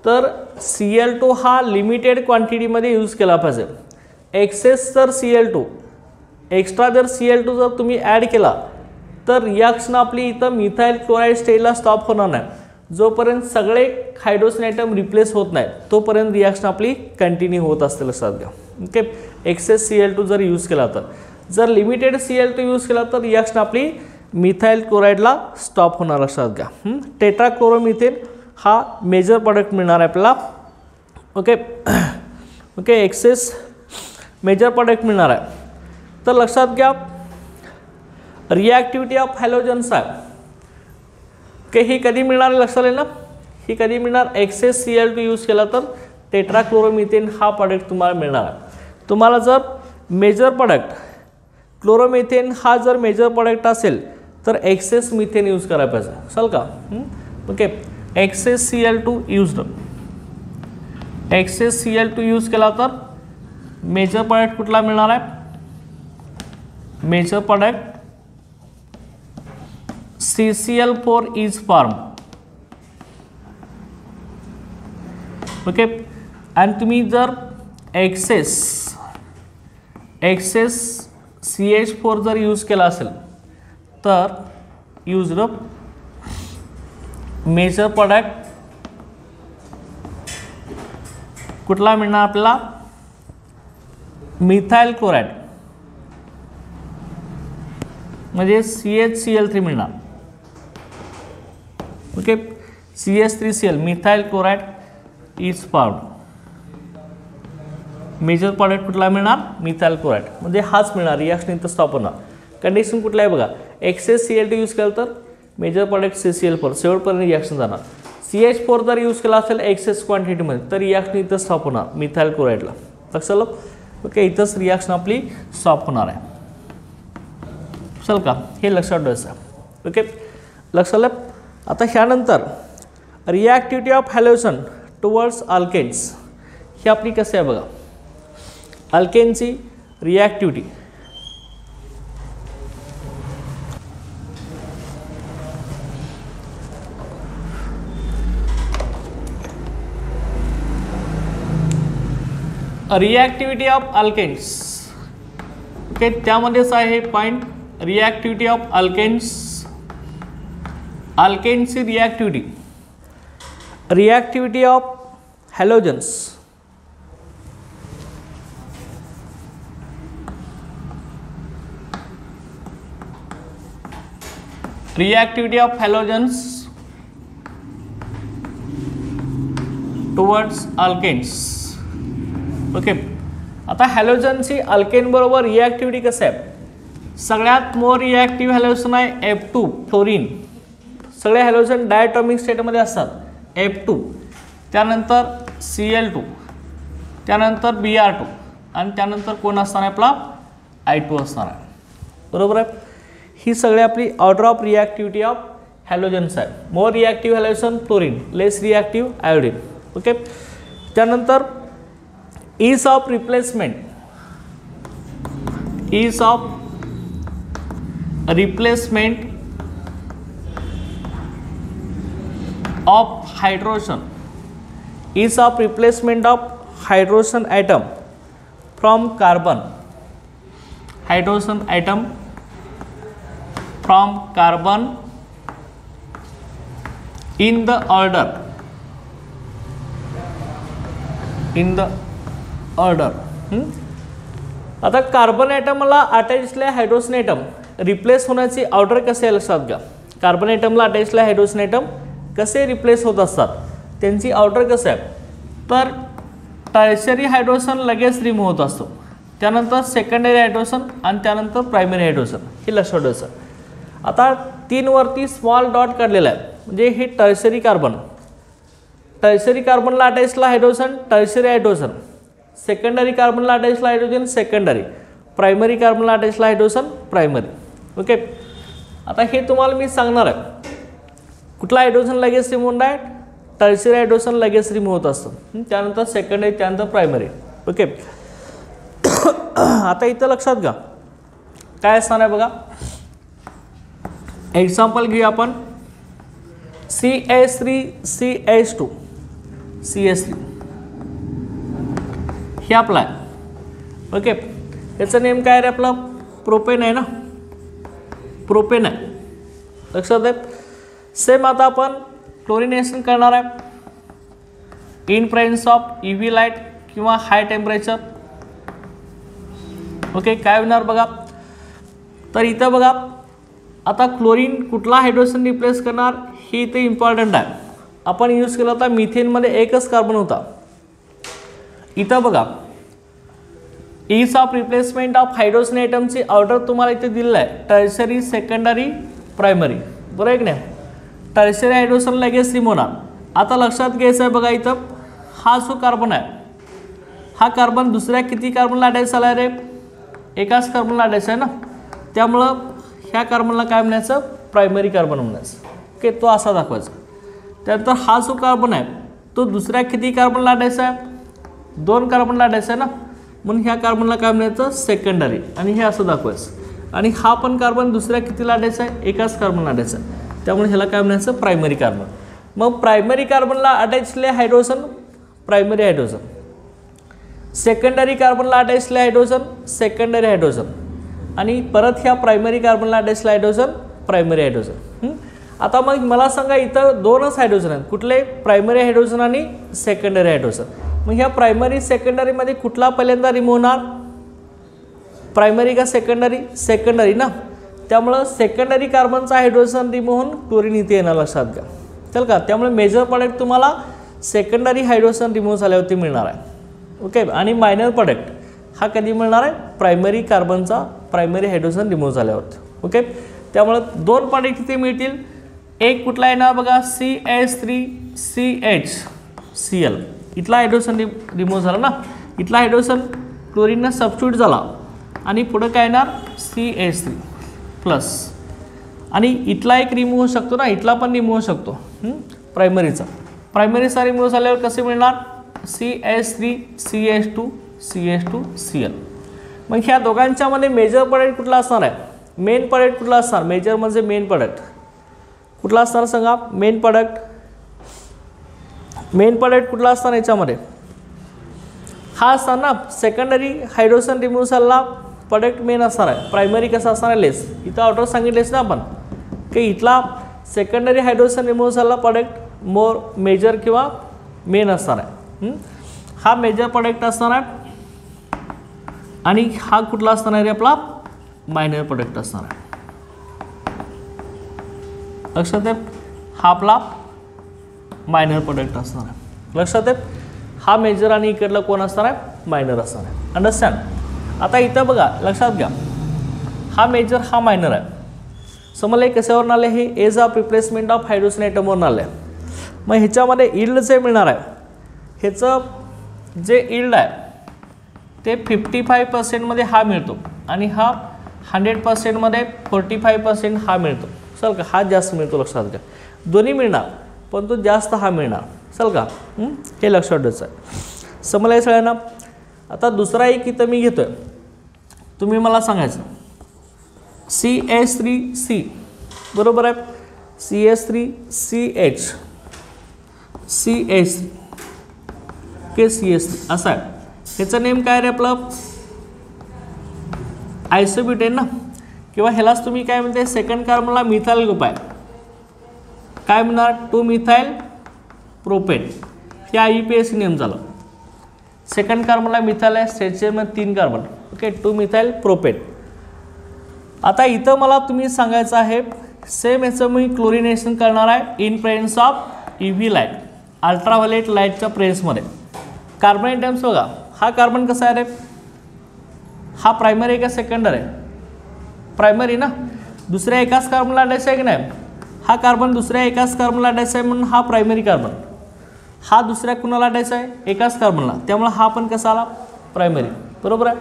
तर Cl2 हा लिमिटेड क्वांटिटीमध्ये यूज केला पाहिजे. एक्सेस जर Cl2, एक्स्ट्रा जर Cl2 जर तुम्ही ॲड केला तर रिॲक्शन आपली इथं मिथाइल क्लोराइड स्टेजला स्टॉप होणार नाही. जोपर्यंत सगळे हायड्रोजन आयटम रिप्लेस होत नाही तोपर्यंत रिॲक्शन आपली कंटिन्यू होत असते, लक्षात घ्या. ओके, एक्सेस Cl2 जर यूज केला तर, जर लिमिटेड Cl2 यूज केला तर रिॲक्शन आपली मिथाइल क्लोराइडला स्टॉप होणार, लक्षात घ्या. टेट्राक्लोरोमिथेन हा मेजर प्रोडक्ट मिळणार आहे आपल्याला. Okay okay, excess major product मिळणार आहे. तर लक्षात घ्या, रिॲक्टिव्हिटी ऑफ हॅलोजन्स आहे की ही कधी मिळणार, लक्षात आलं ना, ही कधी मिळणार, एक्सेस Cl2 यूज केला तर टेट्राक्लोरोमिथेन हा प्रोडक्ट तुम्हाला मिळणार आहे. तुम्हाला जर मेजर प्रोडक्ट क्लोरोमिथेन हा जर मेजर प्रोडक्ट असेल तर एक्सेस मिथेन यूज करायला पाहिजे, चाल का. Okay, excess Cl2 use, excess Cl2 use केला तर मेजर प्रोडक्ट कुठला मिळणार आहे, major product CCl4 is form. Okay, आणि तुम्ही जर एक्सेस CH4 जर यूज केला असेल तर यूज मेजर प्रोडक्ट कुठला मिळणार आपल्याला, मिथाइल क्लोराइड, म्हणजे CHCl3 मिळणार. Okay, CH3Cl, methyl chloride is form. Major product कुठला मिळणार, मिथाइल क्लोराइड, म्हणजे हाच मिळणार, रिॲक्शन इथं स्टॉप होणार. कंडिशन कुठला आहे बघा, एक्सेस Cl2 यूज केलं तर मेजर प्रोडक्ट CCl4 शेवटपर्यंत रिॲक्शन जाणार. CH4 जर यूज केला असेल एक्सेस क्वांटिटीमध्ये तर रिॲक्शन इथं स्टॉप होणार मिथाइल क्लोराइडला, लक्षात आलं. ओके, इथंच रिॲक्शन आपली स्टॉप होणार आहे, चल का, हे लक्षात ठेवायचं. ओके, लक्षात आलं. आता ह्यानंतर reactivity of halogen towards alkanes ही आपली कशी आहे बघा. अल्केनची reactivity, reactivity of alkanes. Okay, त्यामध्येच आहे पॉईंट, रिॲक्टिव्हिटी ऑफ अल्केन्स. अल्केनची reactivity, reactivity of halogens. Reactivity of halogens towards alkanes. Okay, आता हॅलोजनची अल्केन बरोबर रिॲक्टिव्हिटी कसं आहे, सगळ्यात मोर रिॲक्टिव्ह हॅलोजन आहे F2 फ्लोरीन. सगळे हॅलोजन डायटॉमिक स्टेटमध्ये असतात, F2, त्यानंतर Cl2, त्यानंतर Br2 आणि त्यानंतर कोण असणार आहे आपला I2 असणार आहे, बरोबर आहे. ही सगळी आपली order of reactivity of halogens आहे. More reactive halogen chlorine, less reactive iodine. Okay. त्यानंतर ease of replacement, ease of replacement of hydrogen, ease of replacement of hydrogen atom from carbon, hydrogen atom from carbon in the order, in the order. आता carbon ॲटमला अटॅचला hydrogen item replace होण्याची order कसे लक्षात घ्या. Carbon ॲटमला अटॅचला hydrogen item कसे replace होत असतात, त्यांची order कसं आहे. तर टर्शरी हायड्रोजन लगेच रिमूव्ह होत असतो, त्यानंतर सेकंडरी हायड्रोजन आणि त्यानंतर प्रायमरी हायड्रोजन, हे लक्षात ठेवायचं. आता 3 वरती स्मॉल डॉट काढलेला आहे, म्हणजे हे टर्शरी कार्बन, टर्शरी कार्बनला अटॅचला हायड्रोजन टर्शरी हायड्रोजन, सेकंडरी कार्बनला अटॅचला हायड्रोजन सेकंडरी, प्रायमरी कार्बनला अटॅचला हायड्रोजन प्रायमरी. ओके. आता हे तुम्हाला मी सांगणार आहे, कुठला हायड्रोजन लगेच रिमूव्ह आहे, टर्शरी हायड्रोजन लगेच रिमूव्ह होत असतं, त्यानंतर सेकंडरी, त्यानंतर प्रायमरी. ओके. आता इथं लक्षात घ्या काय असणार आहे बघा. एक्झाम्पल घेऊया आपण. CH3CH2 CH3 हे आपला आहे. ओके. याचं नेम काय रे आपलं, प्रोपेन आहे ना, प्रोपेन आहे, लक्षात आहे. सेम आता आपण क्लोरिनेशन करणार आहे in presence of UV light किंवा हाय टेम्परेचर. ओके. काय होणार बघा. तर इथं बघा आता क्लोरीन कुठला हायड्रोजन रिप्लेस करणार हे इथे इम्पॉर्टंट आहे. आपण यूज केला होता मिथेनमध्ये एकच कार्बन होता. इथं बघा ease of replacement of hydrogen ॲटमची ऑर्डर तुम्हाला इथे दिलेलं आहे, टर्शरी, सेकंडरी, प्रायमरी, बरोबर आहे की नाही. टर्शरी हायड्रोजन लगेच रिमूव्ह होणार. आता लक्षात घ्यायचं आहे बघा, इथं हा जो कार्बन आहे, हा कार्बन दुसऱ्या किती कार्बनला अटॅच झाला आहे रे, एकाच कार्बनला अटॅच आहे ना, त्यामुळं ह्या कार्बनला काय म्हणायचं, प्रायमरी कार्बन म्हणायचं. ओके. तो असा दाखवायचा. त्यानंतर हा जो कार्बन आहे तो दुसऱ्या किती कार्बनला अटॅच आहे, 2 कार्बनला अटॅच आहे ना, म्हणून ह्या कार्बनला काय म्हणायचं, सेकंडरी, आणि हे असं दाखवायचं. आणि हा पण कार्बन दुसऱ्या कितीला अटॅच आहे, एकाच कार्बनला अटॅच आहे, त्यामुळे ह्याला काय म्हणायचं, प्रायमरी कार्बन. मग प्रायमरी कार्बनला अटॅचले हायड्रोजन प्रायमरी हायड्रोजन, सेकंडरी कार्बनला अटॅचले हायड्रोजन सेकंडरी हायड्रोजन, आणि परत ह्या प्रायमरी कार्बनला अटॅचले हायड्रोजन प्रायमरी हायड्रोजन. आता मग मला सांगा इथं 2च हायड्रोजन आहेत, कुठले, प्रायमरी हायड्रोजन आणि सेकंडरी हायड्रोजन. मग ह्या प्रायमरी सेकंडरीमध्ये कुठला पहिल्यांदा रिमूव्ह होणार, प्रायमरी का सेकंडरी, सेकंडरी ना, त्यामुळं सेकंडरी कार्बनचा हायड्रोजन रिमूव्ह होऊन क्लोरीन इथे येणार, लक्षात घ्या. चल का. त्यामुळे मेजर प्रोडक्ट तुम्हाला सेकंडरी हायड्रोजन रिमूव्ह झाल्यावरती मिळणार आहे. ओके. आणि मायनर प्रोडक्ट हा कधी मिळणार आहे, प्रायमरी कार्बनचा प्रायमरी हायड्रोजन रिमूव्ह झाल्यावरती. ओके. त्यामुळे 2 प्रोडक्ट इथे मिळतील. एक कुठला येणार बघा, CH3CHCl, इथला हायड्रोजन रिमूव्ह झाला ना, इथला हायड्रोजन क्लोरीननं सबस्टिट्यूट झाला, आणि पुढं काय येणार, CH3 प्लस, आणि इथला एक रिमूव्ह होऊ शकतो ना, इथला पण रिमूव्ह होऊ शकतो प्रायमरीचा. प्रायमरीचा रिमूव्ह झाल्यावर कसे मिळणार, CH3CH2CH2Cl. मग ह्या दोघांच्यामध्ये मेजर प्रोडक्ट कुठला असणार आहे, मेन प्रोडक्ट कुठला असणार, मेजर म्हणजे मेन प्रोडक्ट कुठला असणार सांगा, मेन प्रोडक्ट कुठला असणार याच्यामध्ये, हा असणार ना, सेकंडरी हायड्रोजन रिमूव्ह झाला प्रोडक्ट मेन असणार आहे, प्रायमरी कसा असणार आहे, लेस. इथं ऑर्डर सांगितलेच ना आपण की इथला सेकंडरी हायड्रोजन रिमूव्ह झाला प्रोडक्ट मोर मेजर किंवा मेन असणार आहे. हा मेजर प्रोडक्ट असणार आहे, आणि हा कुठला असणार आहे आपला, मायनर प्रोडक्ट असणार आहे. लक्षात आहे, हा आपला मायनर प्रोडक्ट असणार आहे. लक्षात आहे, हा मेजर आणि इकडला कोण असणार आहे, मायनर असणार आहे. अंडरस्टँड. आता इथं बघा, लक्षात घ्या, हा मेजर हा मायनर आहे. समजले कशावरून आले, हे ease of replacement of hydrogen ॲटमवरून आले. मग ह्याच्यामध्ये इल्ड जे मिळणार आहे ह्याचं जे इल्ड आहे ते 55% हा मिळतो आणि हा 100% 45% हा मिळतो. चल का हा जास्त मिळतो लक्षात घ्या. दोन्ही मिळणार पण तो जास्त हा मिळणार. चल का हे लक्षात ठेवायचं आहे. समजलं सगळ्यांना. आता दुसरा एक इथं मी घेतोय, तुम्ही मला सांगायचं CH3C बरोबर आहे. CH3CH CH के CH3 असं आहे. ह्याचं नेम काय रे आपलं आयसोब्युटेन ना, किंवा ह्यालाच तुम्ही काय म्हणते सेकंड कार्बनला मिथाइल ग्रुप आहे. काय म्हणणार 2 मिथाइल प्रोपेन. हे IUPAC नेम झालं. सेकंड कार्बनला मिथाइल आहे, स्ट्रेचरमध्ये 3 कार्बन. Okay 2 methyl propane. आता इथं मला तुम्ही सांगायचं आहे सेम याचं मी क्लोरिनेशन करणार आहे in presence of UV light, ultraviolet लाईटच्या प्रेझेन्समध्ये. कार्बन आयटम्स बघा, हा कार्बन कसा आहे रे, हा प्रायमरी आहे का सेकंडरी आहे? प्रायमरी ना. दुसऱ्या एकाच कार्बनला अटॅच आहे की नाही, हा कार्बन दुसऱ्या एकाच कार्बनला अटॅच आहे म्हणून हा प्रायमरी कार्बन. हा दुसऱ्या कुणाला अटॅच आहे, एकाच कार्बनला, त्यामुळे हा पण कसा आला प्रायमरी बरोबर आहे.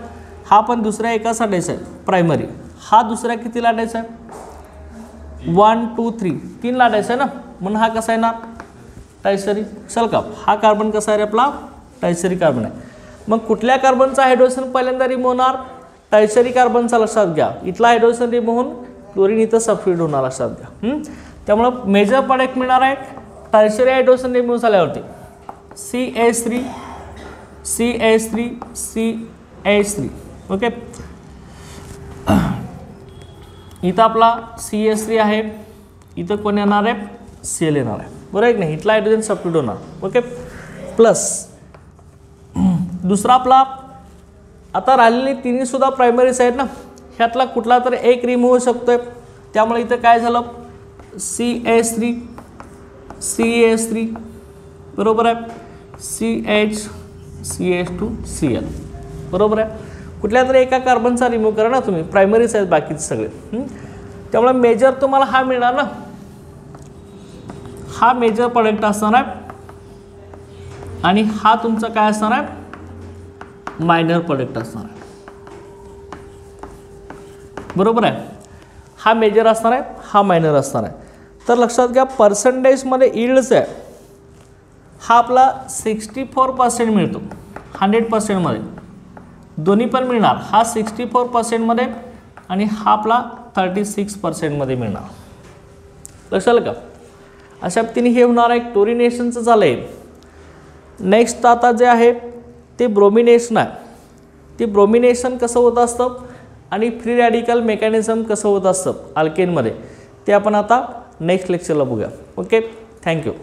हा पण दुसऱ्या एकाच अटॅच आहे प्रायमरी. हा दुसऱ्या कितीला अटॅच आहे 1 2 3 3 ला अटॅच आहे ना, म्हणून हा कसा येणार टायसरी. चल का हा कार्बन कसा आहे रे आपला टायसरी कार्बन आहे. मग कुठल्या कार्बनचा हायड्रोजन पहिल्यांदा रिमूव्ह होणार, टायसरी कार्बनचा. लक्षात घ्या इथला हायड्रोजन रिमूव्ह होऊन क्लोरीन इथं सबस्टिट्यूट होणार लक्षात घ्या. त्यामुळं मेजर प्रोडक्ट मिळणार आहे टायसरी हायड्रोजन रिमूव्ह झाल्यावरती CH3 CH3 CH3. ओके इथं आपला CH3 आहे, इथं कोण येणार आहे Cl येणार आहे बरोबर आहे की नाही. इथला हायड्रोजन सबस्टिट्यूट होणार. ओके प्लस दुसरा आपला आता राहिलेली तिन्ही सुद्धा प्रायमरीज आहेत ना, ह्यातला कुठला तर एक रिमूव्ह होऊ शकतोय. त्यामुळे इथं काय झालं CH3 CH3 बरोबर आहे, CH CH2 Cl बरोबर आहे. कुठल्या तरी एका कार्बनचा रिमूव्ह करा ना तुम्ही, प्रायमरीज आहेत बाकीचे सगळे. त्यामुळे मेजर तुम्हाला हा मिळणार ना, हा मेजर प्रोडक्ट असणार आहे आणि हा तुमचा काय असणार आहे मायनर प्रोडक्ट असणार आहे बरोबर आहे. हा मेजर असणार आहे, हा मायनर असणार आहे. तर लक्षात घ्या पर्सेंटेजमध्ये इल्ड्स आहे हा आपला 64% मिळतो 100%मध्ये. दोन्ही पण मिळणार, हा 64%मध्ये आणि हा आपला 36%मध्ये मिळणार. लक्षात का अशा पद्धतीने हे होणार आहे. क्लोरिनेशनचं झालं आहे. नेक्स्ट आता जे आहे ते ब्रोमिनेशन आहे. ते ब्रोमिनेशन कसं होत असतं आणि फ्री रॅडिकल मेकॅनिझम कसं होत असतं अल्केनमध्ये ते आपण आता नेक्स्ट लेक्चरला बघूया. Okay thank you.